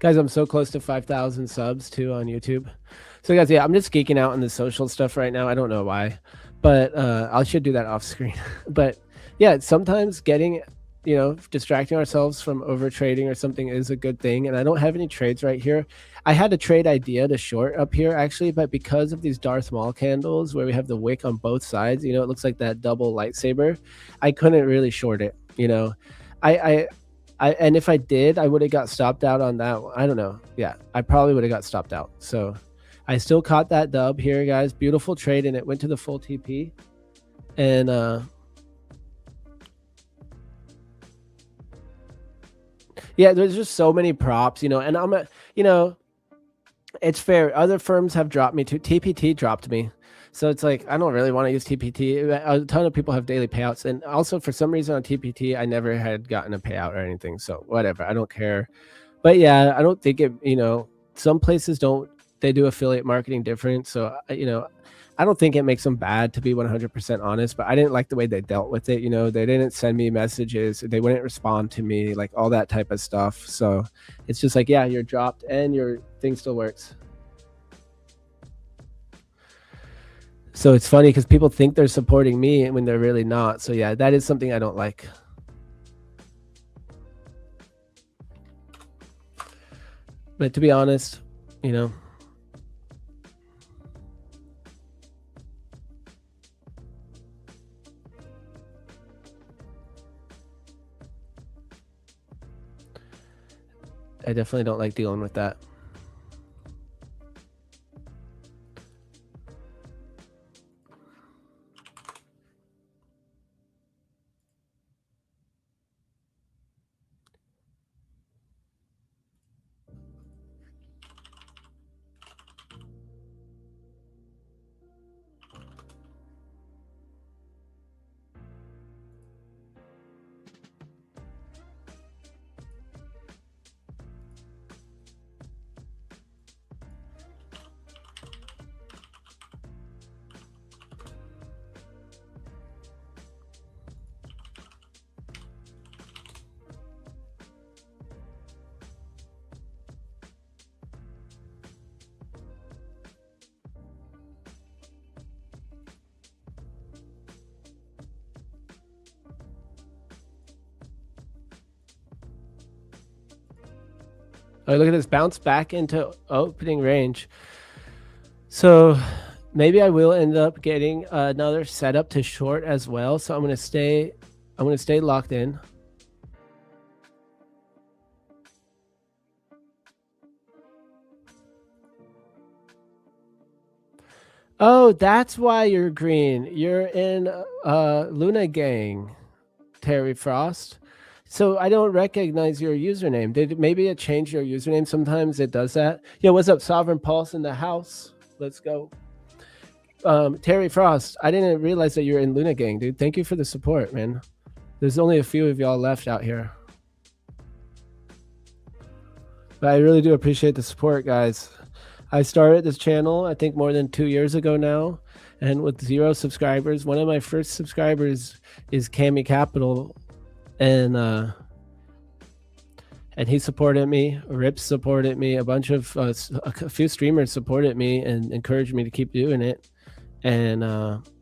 Guys, I'm so close to 5,000 subs too on YouTube. So guys, yeah, I'm just geeking out on the social stuff right now. I don't know why, but I should do that off screen. But yeah, sometimes getting, distracting ourselves from over trading or something is a good thing. And I don't have any trades right here. I had a trade idea to short up here actually, but because of these Darth Maul candles where we have the wick on both sides, it looks like that double lightsaber, I couldn't really short it. And if I did, I would have got stopped out on that. I don't know. Yeah, I probably would have got stopped out. So I still caught that dub here, guys. Beautiful trade, and it went to the full TP. And yeah, there's just so many props, and I'm it's fair. Other firms have dropped me too. TPT dropped me. So it's like, I don't really want to use TPT. A ton of people have daily payouts. And also for some reason on TPT, I never had gotten a payout or anything. So whatever, I don't care. But yeah, I don't think it, some places they do affiliate marketing different. So, I don't think it makes them bad, to be 100% honest, but I didn't like the way they dealt with it. They didn't send me messages. They wouldn't respond to me, like all that type of stuff. So it's just like, yeah, you're dropped and your thing still works. So it's funny because people think they're supporting me when they're really not. So yeah, that is something I don't like. But to be honest, you know, I definitely don't like dealing with that. Oh, look at this, bounce back into opening range. So maybe I will end up getting another setup to short as well. So I'm gonna stay locked in. Oh, that's why you're green. You're in Luna Gang, Terry Frost. So I don't recognize your username. Maybe it changed your username? Sometimes it does that. Yeah, what's up, Sovereign Pulse in the house? Let's go. Terry Frost, I didn't realize that you're in Luna Gang, dude. Thank you for the support, man. There's only a few of y'all left out here. But I really do appreciate the support, guys. I started this channel, I think, more than 2 years ago now, and with 0 subscribers. One of my first subscribers is Cami Capital, and he supported me. Rips supported me. A bunch of a few streamers supported me and encouraged me to keep doing it. And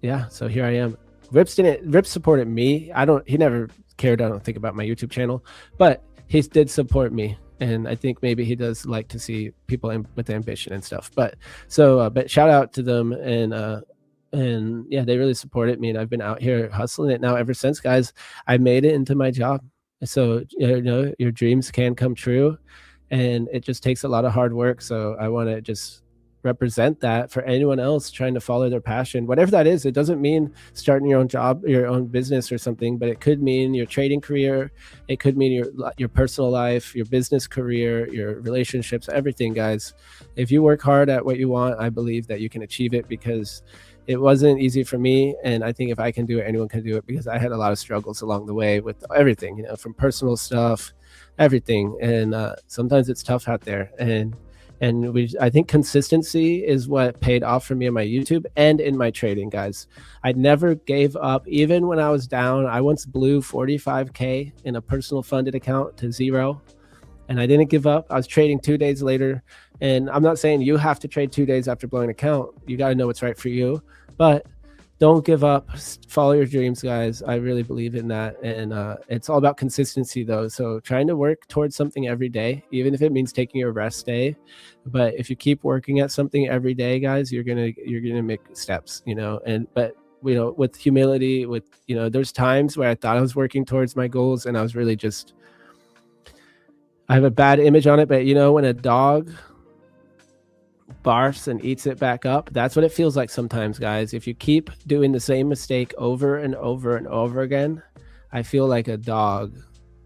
yeah, so here I am. Rips supported me. He never cared, I don't think, about my YouTube channel, but he did support me. And I think maybe he does like to see people with ambition and stuff. But shout out to them, and yeah, they really supported me, and I've been out here hustling it now ever since, guys. I made it into my job. So you know, your dreams can come true, and it just takes a lot of hard work. So I want to just represent that for anyone else trying to follow their passion, whatever that is. It doesn't mean starting your own job, your own business or something, but it could mean your trading career. It could mean your personal life, your business career, your relationships, everything, guys. If you work hard at what you want, I believe that you can achieve it, because it wasn't easy for me. And I think if I can do it, anyone can do it, because I had a lot of struggles along the way with everything, you know, from personal stuff, everything. And sometimes it's tough out there. And I think consistency is what paid off for me on my YouTube and in my trading, guys. I never gave up, even when I was down. I once blew 45K in a personal funded account to 0, and I didn't give up. I was trading 2 days later, and I'm not saying you have to trade 2 days after blowing an account. You got to know what's right for you, but don't give up. Follow your dreams, guys. I really believe in that. And it's all about consistency, though. So trying to work towards something every day, even if it means taking a rest day. But if you keep working at something every day, guys, you're gonna make steps, you know. But you know, with humility, with, you know, there's times where I thought I was working towards my goals, and I was really just, I have a bad image on it, but you know, when a dog barfs and eats it back up, that's what it feels like sometimes, guys. If you keep doing the same mistake over and over and over again, I feel like a dog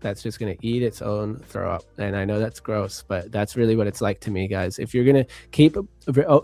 that's just going to eat its own throw up. And I know that's gross, but that's really what it's like to me, guys. If you're going to keep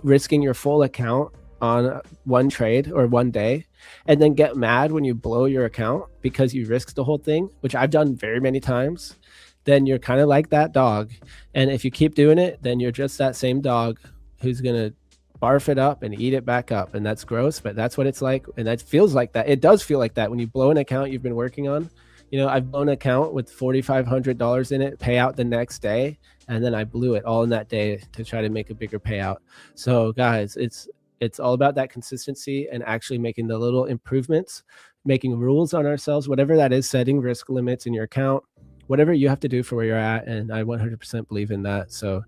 risking your full account on one trade or one day, and then get mad when you blow your account because you risked the whole thing, which I've done very many times, then you're kind of like that dog. And if you keep doing it, then you're just that same dog who's gonna barf it up and eat it back up. And that's gross, but that's what it's like. And that feels like that. It does feel like that when you blow an account you've been working on. You know, I've blown an account with $4,500 in it, pay out the next day, and then I blew it all in that day to try to make a bigger payout. So guys, it's all about that consistency and actually making the little improvements, making rules on ourselves, whatever that is, setting risk limits in your account, whatever you have to do for where you're at. And I 100% believe in that. So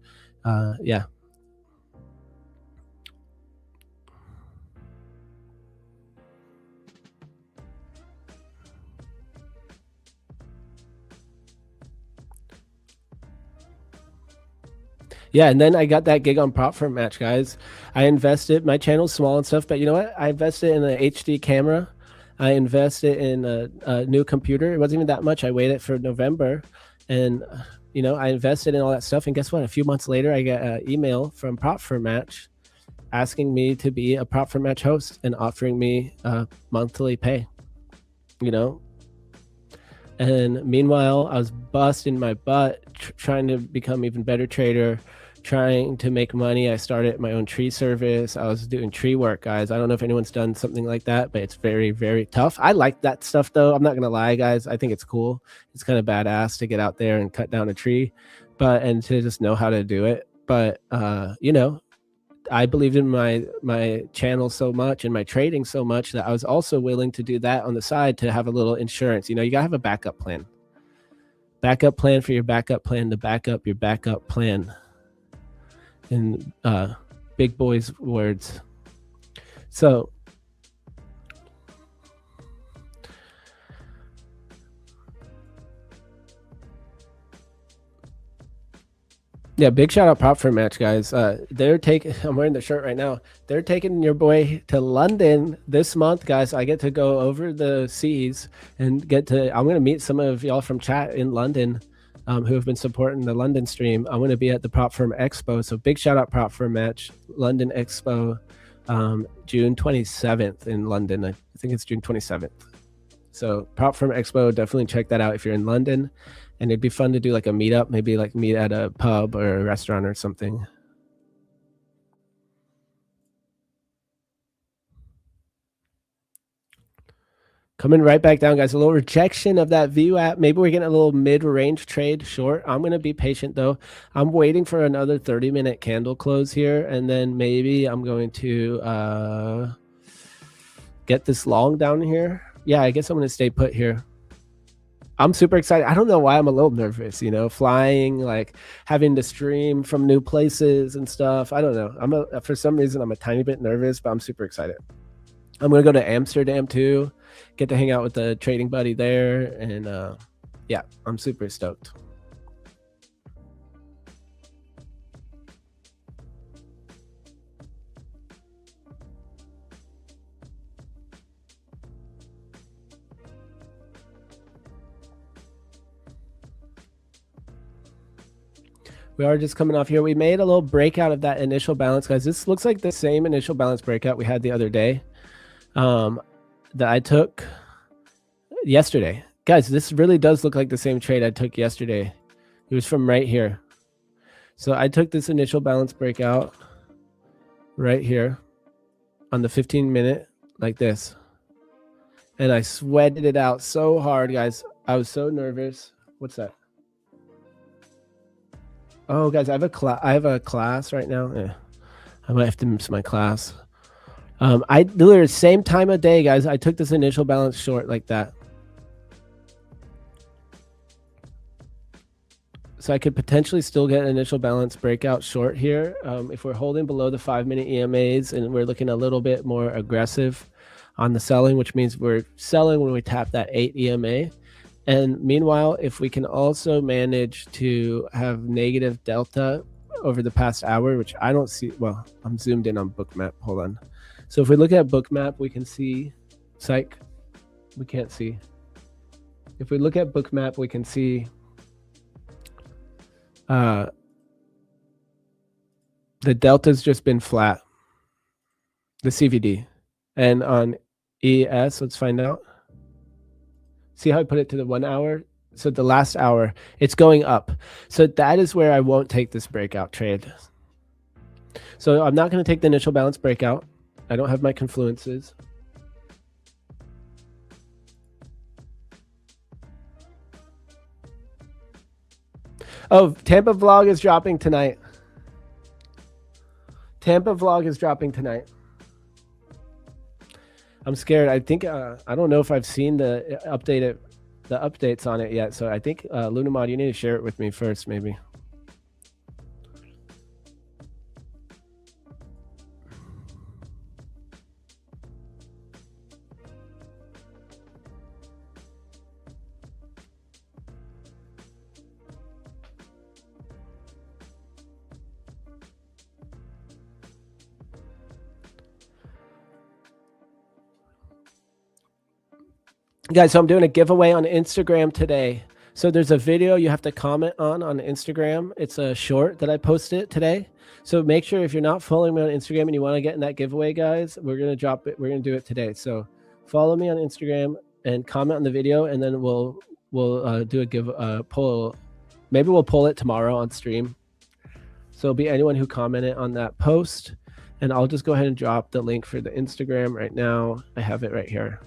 Yeah. Yeah, and then I got that gig on Prop Firm Match, guys. I invested. My channel's small and stuff, but you know what? I invested in an HD camera. I invested in a new computer. It wasn't even that much. I waited for November, and you know, I invested in all that stuff. And guess what? A few months later, I got an email from Prop Firm Match asking me to be a Prop Firm Match host and offering me monthly pay. You know, and meanwhile, I was busting my butt trying to become even better trader, trying to make money. I started my own tree service. I was doing tree work, guys. I don't know if anyone's done something like that, but it's very, very tough. I like that stuff, though. I'm not going to lie, guys. I think it's cool. It's kind of badass to get out there and cut down a tree, and to just know how to do it. But, you know, I believed in my channel so much and my trading so much that I was also willing to do that on the side to have a little insurance. You know, you gotta have a backup plan. Backup plan for your backup plan to back up your backup plan. In big boys' words. So yeah, big shout out Prop Firm Match, guys. They're taking, I'm wearing the shirt right now. They're taking your boy to London this month, guys. I get to go over the seas and I'm going to meet some of y'all from chat in London who have been supporting the London stream. I'm going to be at the Prop Firm Expo. So big shout out Prop Firm Match, London Expo, June 27th in London. I think it's June 27th. So Prop Firm Expo, definitely check that out if you're in London. And it'd be fun to do like a meetup, maybe like meet at a pub or a restaurant or something. Coming right back down, guys. A little rejection of that VWAP. Maybe we're getting a little mid-range trade short. I'm going to be patient, though. I'm waiting for another 30-minute candle close here, and then maybe I'm going to get this long down here. Yeah, I guess I'm going to stay put here. I'm super excited. I don't know why I'm a little nervous, you know, flying, like having to stream from new places and stuff. I don't know. For some reason, I'm a tiny bit nervous, but I'm super excited. I'm going to go to Amsterdam too, get to hang out with the trading buddy there. And yeah, I'm super stoked. We are just coming off here. We made a little breakout of that initial balance, guys. This looks like the same initial balance breakout we had the other day that I took yesterday. Guys, this really does look like the same trade I took yesterday. It was from right here. So I took this initial balance breakout right here on the 15-minute like this. And I sweated it out so hard, guys. I was so nervous. What's that? Oh, guys, I have a class right now. Yeah. I might have to miss my class. I literally same time of day, guys. I took this initial balance short like that. So I could potentially still get an initial balance breakout short here. If we're holding below the 5-minute EMAs and we're looking a little bit more aggressive on the selling, which means we're selling when we tap that 8 EMA. And meanwhile, if we can also manage to have negative delta over the past hour, which I don't see, well, I'm zoomed in on Bookmap, hold on. So if we look at Bookmap, we can see, psych, we can't see. If we look at Bookmap, we can see the delta's just been flat, the CVD. And on ES, let's find out. See how I put it to the 1 hour? So the last hour, it's going up. So that is where I won't take this breakout trade. So I'm not going to take the initial balance breakout. I don't have my confluences. Oh, Tampa vlog is dropping tonight. Tampa vlog is dropping tonight. I'm scared. I think I don't know if I've seen the updates on it yet. So I think Lunamod, you need to share it with me first, maybe. Guys, so I'm doing a giveaway on Instagram today. So there's a video you have to comment on Instagram. It's a short that I posted today. So make sure if you're not following me on Instagram and you want to get in that giveaway, guys, we're going to drop it. We're going to do it today. So follow me on Instagram and comment on the video, and then we'll do a poll. Maybe we'll poll it tomorrow on stream. So it'll be anyone who commented on that post, and I'll just go ahead and drop the link for the Instagram right now. I have it right here.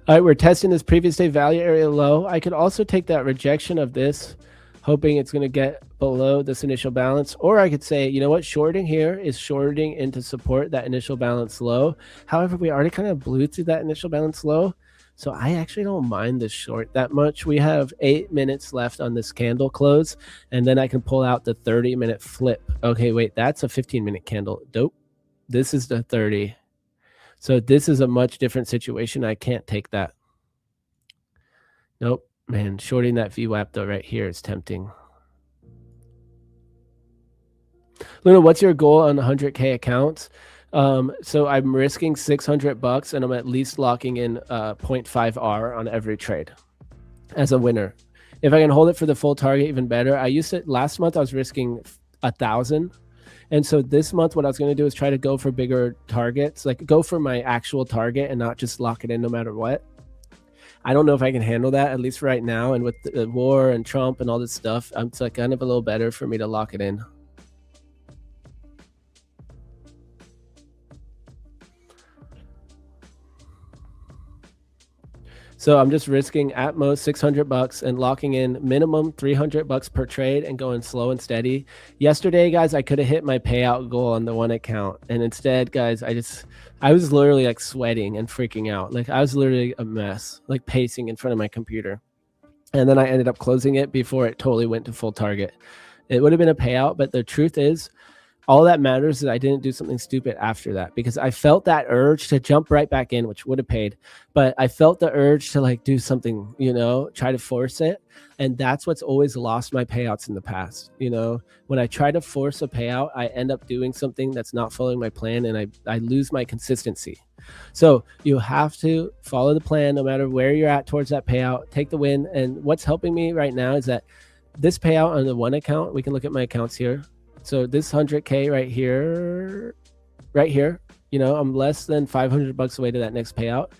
All right, we're testing this previous day value area low. I could also take that rejection of this, hoping it's going to get below this initial balance. Or I could say, you know what, shorting here is shorting into support that initial balance low. However, we already kind of blew through that initial balance low. So I actually don't mind this short that much. We have 8 minutes left on this candle close, and then I can pull out the 30-minute flip. Okay, wait, that's a 15-minute candle. Dope. This is the 30. So this is a much different situation. I can't take that. Nope, man, shorting that VWAP though right here is tempting. Luna, what's your goal on 100K accounts? So I'm risking $600 and I'm at least locking in 0.5 R on every trade as a winner. If I can hold it for the full target, even better. I used it last month. I was risking 1,000. And so this month, what I was going to do is try to go for bigger targets, like go for my actual target and not just lock it in no matter what. I don't know if I can handle that, at least right now. And with the war and Trump and all this stuff, it's like kind of a little better for me to lock it in. So I'm just risking at most $600 and locking in minimum $300 per trade and going slow and steady. Yesterday, guys, I could have hit my payout goal on the one account. And instead, guys, I was literally like sweating and freaking out. Like I was literally a mess, like pacing in front of my computer. And then I ended up closing it before it totally went to full target. It would have been a payout, but the truth is, all that matters is I didn't do something stupid after that, because I felt that urge to jump right back in, which would have paid, but I felt the urge to like do something, you know, try to force it. And that's what's always lost my payouts in the past. You know, when I try to force a payout, I end up doing something that's not following my plan, and I lose my consistency. So you have to follow the plan no matter where you're at towards that payout, take the win. And what's helping me right now is that this payout on the one account, we can look at my accounts here. So this 100K right here, you know, I'm less than $500 away to that next payout.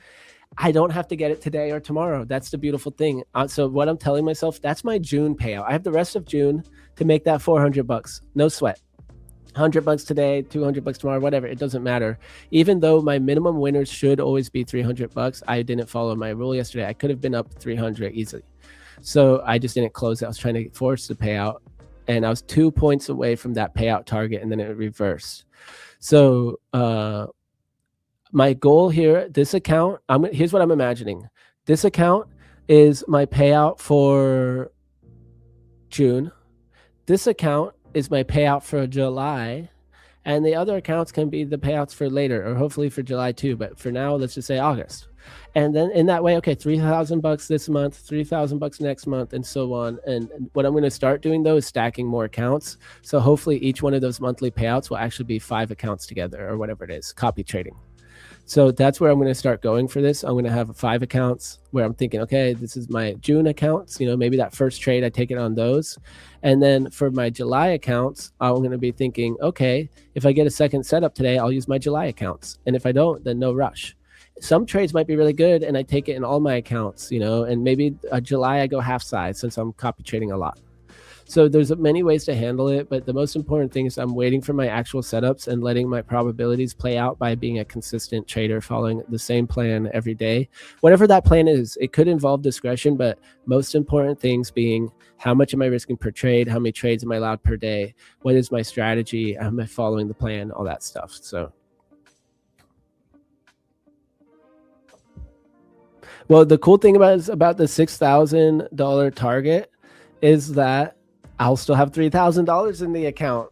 I don't have to get it today or tomorrow. That's the beautiful thing. So what I'm telling myself, that's my June payout. I have the rest of June to make that $400. No sweat. $100 today, $200 tomorrow, whatever. It doesn't matter. Even though my minimum winners should always be $300, I didn't follow my rule yesterday. I could have been up 300 easily. So I just didn't close it. I was trying to force the payout. And I was 2 points away from that payout target, and then it reversed. So my goal here, this account, here's what I'm imagining. This account is my payout for June. This account is my payout for July. And the other accounts can be the payouts for later, or hopefully for July too. But for now, let's just say August. And then in that way, okay, $3,000 this month, $3,000 next month, and so on. And what I'm going to start doing though is stacking more accounts. So hopefully each one of those monthly payouts will actually be 5 accounts together, or whatever it is, copy trading. So that's where I'm going to start going for this. I'm going to have 5 accounts where I'm thinking, okay, this is my June accounts. You know, maybe that first trade, I take it on those. And then for my July accounts, I'm going to be thinking, okay, if I get a second setup today, I'll use my July accounts. And if I don't, then no rush. Some trades might be really good and I take it in all my accounts, you know, and maybe July I go half size since I'm copy trading a lot. So there's many ways to handle it, but the most important thing is I'm waiting for my actual setups and letting my probabilities play out by being a consistent trader, following the same plan every day. Whatever that plan is, it could involve discretion, but most important things being, how much am I risking per trade? How many trades am I allowed per day? What is my strategy? Am I following the plan? All that stuff. So, well, the cool thing about the $6,000 target is that I'll still have $3,000 in the account.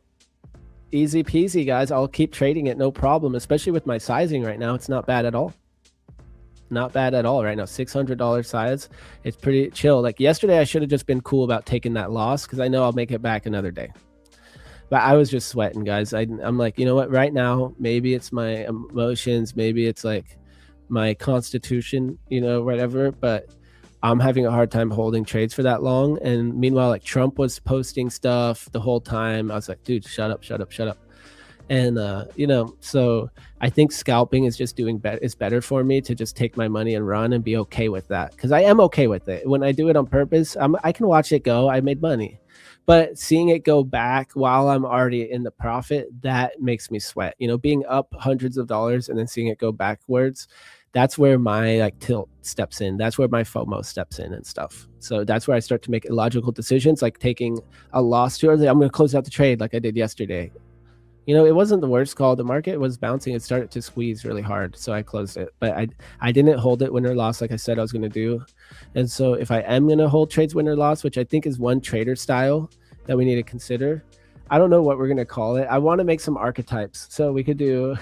Easy peasy, guys. I'll keep trading it, no problem, especially with my sizing right now. It's not bad at all. not bad at all right now. $600 size. It's pretty chill. Like yesterday, I should have just been cool about taking that loss because I know I'll make it back another day. But I was just sweating, guys. I'm like, you know what? Right now, maybe it's my emotions. Maybe it's like my constitution, you know, whatever. But I'm having a hard time holding trades for that long. And meanwhile, like Trump was posting stuff the whole time. I was like, dude, shut up, shut up, shut up. And, you know, so I think scalping is just doing better. It's better for me to just take my money and run and be okay with that. Because I am okay with it. When I do it on purpose, I can watch it go. I made money. But seeing it go back while I'm already in the profit, that makes me sweat. You know, being up hundreds of dollars and then seeing it go backwards, that's where my like tilt steps in. That's where my FOMO steps in and stuff. So that's where I start to make illogical decisions, like taking a loss too early. I'm going to close out the trade like I did yesterday. You know, it wasn't the worst call. The market was bouncing. It started to squeeze really hard. So I closed it. But I didn't hold it win or loss like I said I was going to do. And so if I am going to hold trades win or loss, which I think is one trader style that we need to consider, I don't know what we're going to call it. I want to make some archetypes. So we could do...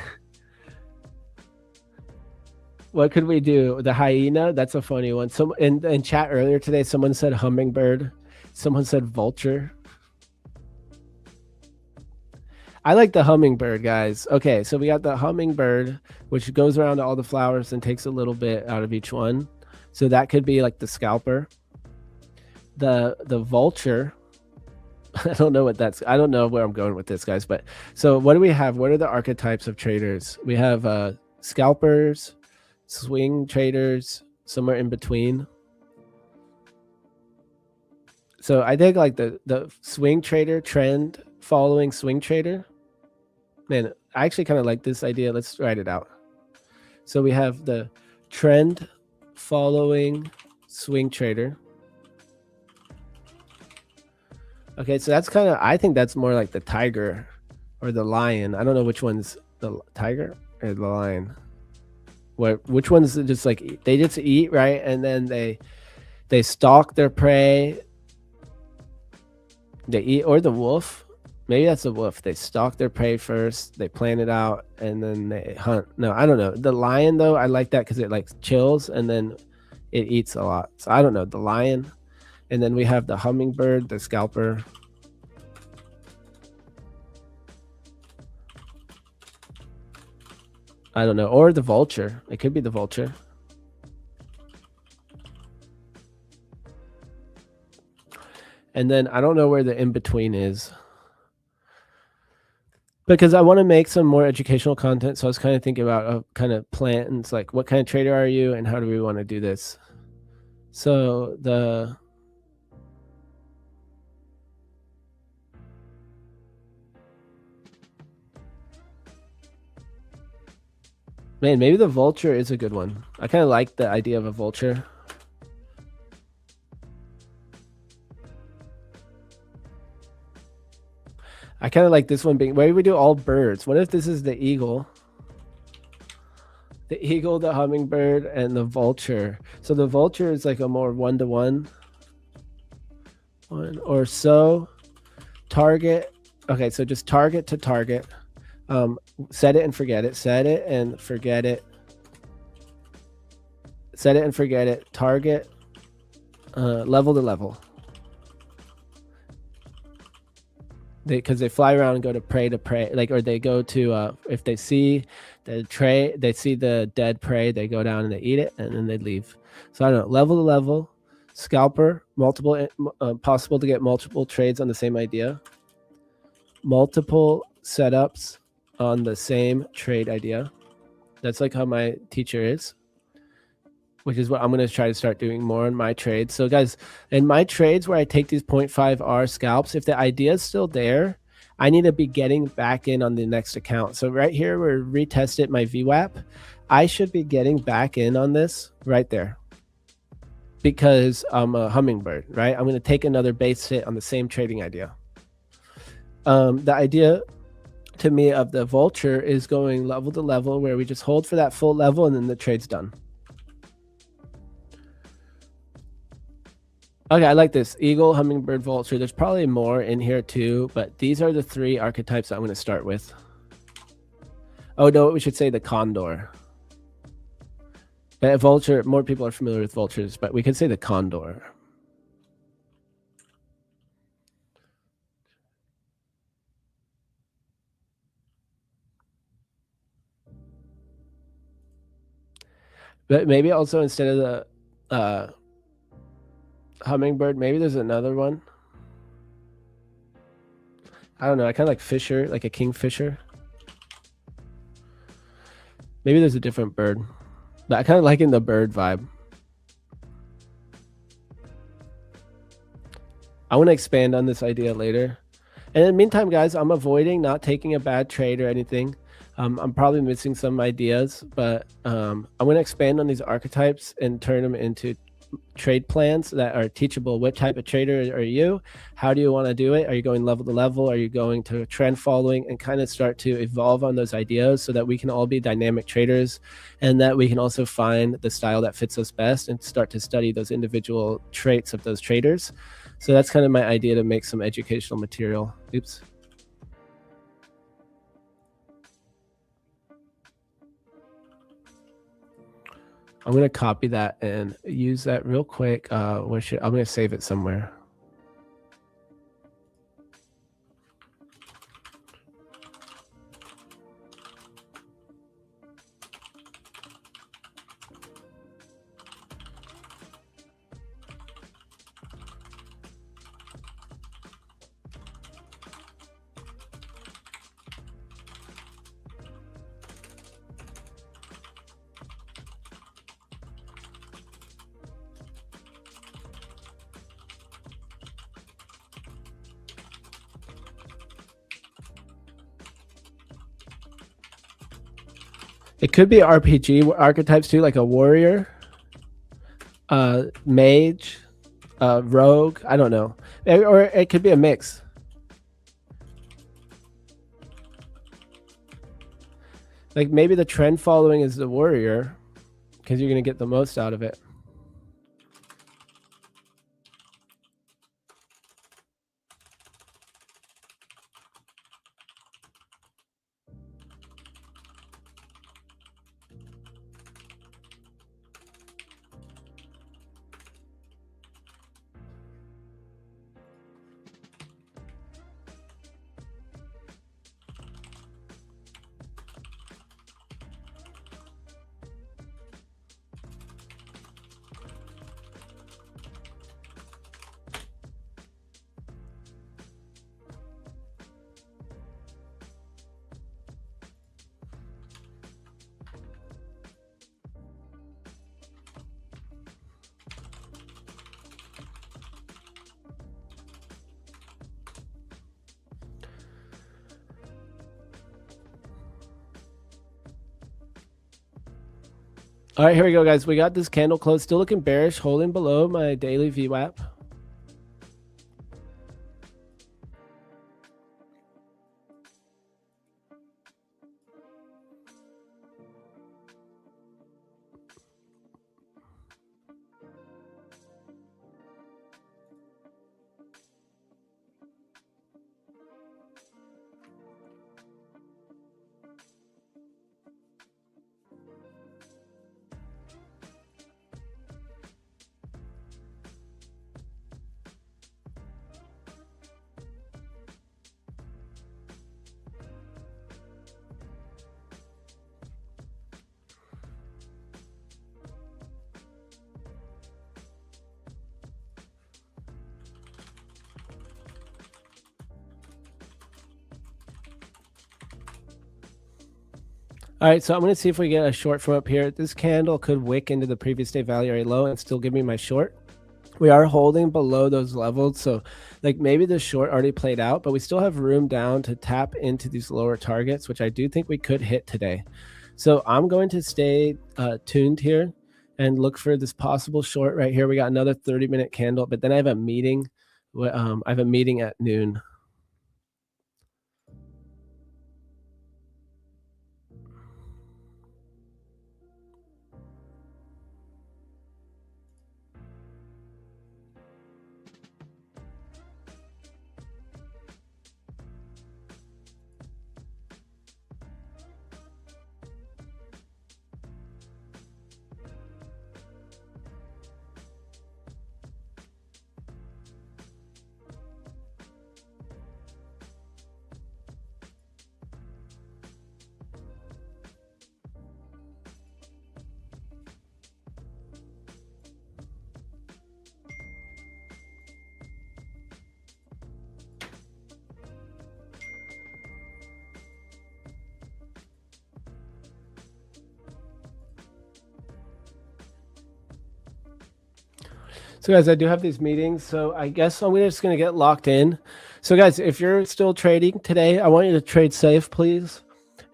What could we do? The hyena? That's a funny one. Some in chat earlier today, someone said hummingbird. Someone said vulture. I like the hummingbird, guys. Okay, so we got the hummingbird, which goes around to all the flowers and takes a little bit out of each one. So that could be like the scalper. The vulture. I don't know what that's. I don't know where I'm going with this, guys. But so what do we have? What are the archetypes of traders? We have scalpers, swing traders, somewhere in between. So I think like the swing trader, trend following swing trader. Man, I actually kind of like this idea. Let's write it out. So we have the trend following swing trader. Okay, so that's kind of, I think that's more like the tiger or the lion. I don't know which one's the tiger or the lion. Which one's just like, they just eat, right? And then they stalk their prey. They eat, or the wolf. Maybe that's the wolf. They stalk their prey first, they plan it out, and then they hunt. No, I don't know. The lion, though, I like that because it like chills and then it eats a lot. So I don't know. The lion. And then we have the hummingbird, the scalper. I don't know. Or the vulture. It could be the vulture. And then I don't know where the in-between is. Because I want to make some more educational content. So I was kind of thinking about a kind of plans, like what kind of trader are you and how do we want to do this? So the... Man, maybe the vulture is a good one. I kind of like the idea of a vulture. I kind of like this one being, where do we do all birds? What if this is the eagle? The eagle, the hummingbird, and the vulture. So the vulture is like a more one-to-one. One or so. Target. Okay, so just target to target. Set it and forget it. Set it and forget it. Set it and forget it. Target. Level to level. Because they fly around and go to prey, like, or they go to if they see they see the dead prey, they go down and they eat it, and then they leave. So I don't know, level to level, scalper, multiple, possible to get multiple trades on the same idea, multiple setups on the same trade idea. That's like how my teacher is, which is what I'm going to try to start doing more in my trades. So guys, in my trades where I take these 0.5R scalps, if the idea is still there, I need to be getting back in on the next account. So right here, we're retested my VWAP. I should be getting back in on this right there because I'm a hummingbird, right? I'm going to take another base hit on the same trading idea. The idea to me of the vulture is going level to level where we just hold for that full level and then the trade's done. Okay, I like this. Eagle, hummingbird, vulture. There's probably more in here too, but these are the three archetypes I'm going to start with. Oh, no, we should say the condor. Vulture, more people are familiar with vultures, but we could say the condor. But maybe also instead of the hummingbird, maybe there's another one. I don't know. I kind of like fisher, like a kingfisher. Maybe there's a different bird. But I kind of like in the bird vibe. I want to expand on this idea later. And in the meantime, guys, I'm avoiding not taking a bad trade or anything. I'm probably missing some ideas, but I'm going to expand on these archetypes and turn them into trade plans that are teachable. What type of trader are you? How do you want to do it? Are you going level to level? Are you going to trend following? And kind of start to evolve on those ideas so that we can all be dynamic traders, and that we can also find the style that fits us best and start to study those individual traits of those traders. So that's kind of my idea to make some educational material. Oops. I'm going to copy that and use that real quick. I'm going to save it somewhere. It could be RPG archetypes too, like a warrior, mage, rogue. I don't know. Or it could be a mix. Like maybe the trend following is the warrior because you're going to get the most out of it. All right, here we go, guys. We got this candle close, still looking bearish, holding below my daily VWAP. All right, so I'm going to see if we get a short from up here. This candle could wick into the previous day value area low and still give me my short. We are holding below those levels, so like maybe the short already played out, but we still have room down to tap into these lower targets, which I do think we could hit today. So I'm going to stay tuned here and look for this possible short right here. We got another 30-minute candle, but then I have a meeting. I have a meeting at noon. So guys, I do have these meetings, so I guess I'm just gonna get locked in. So guys, if you're still trading today, I want you to trade safe, please.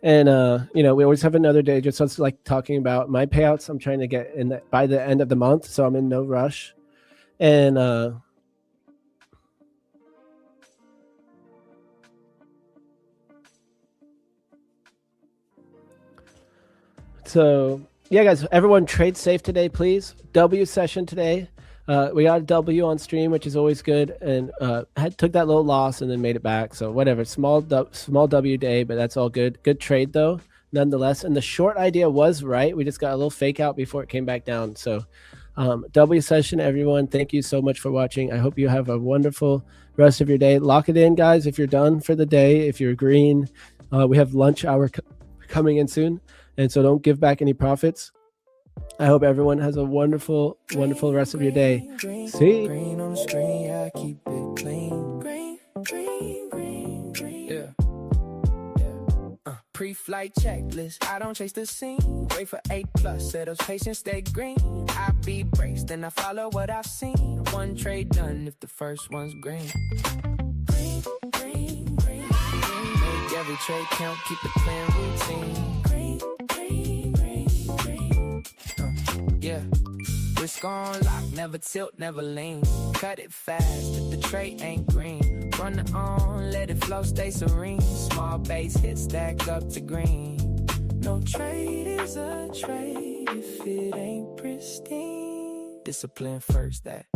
And you know, we always have another day. Just us like talking about my payouts. I'm trying to get in by the end of the month, so I'm in no rush. And so yeah, guys, everyone trade safe today, please. W session today. We got a W on stream, which is always good, and took that little loss and then made it back. So whatever, small W day, but that's all good. Good trade though, nonetheless. And the short idea was right. We just got a little fake out before it came back down. So W session, everyone. Thank you so much for watching. I hope you have a wonderful rest of your day. Lock it in, guys. If you're done for the day, if you're green, we have lunch hour coming in soon, and so don't give back any profits. I hope everyone has a wonderful, wonderful rest of your day. See? Green on the screen, yeah, I keep it clean. Green. Yeah. Pre-flight checklist, I don't chase the scene. Wait for 8+, set those patients stay green. I be braced, then I follow what I've seen. One trade done if the first one's green. Green. Make every trade count, keep it clean routine. Green. Yeah, risk on lock, never tilt, never lean. Cut it fast if the trade ain't green. Run it on, let it flow, stay serene. Small base hit, stack up to green. No trade is a trade if it ain't pristine. Discipline first, that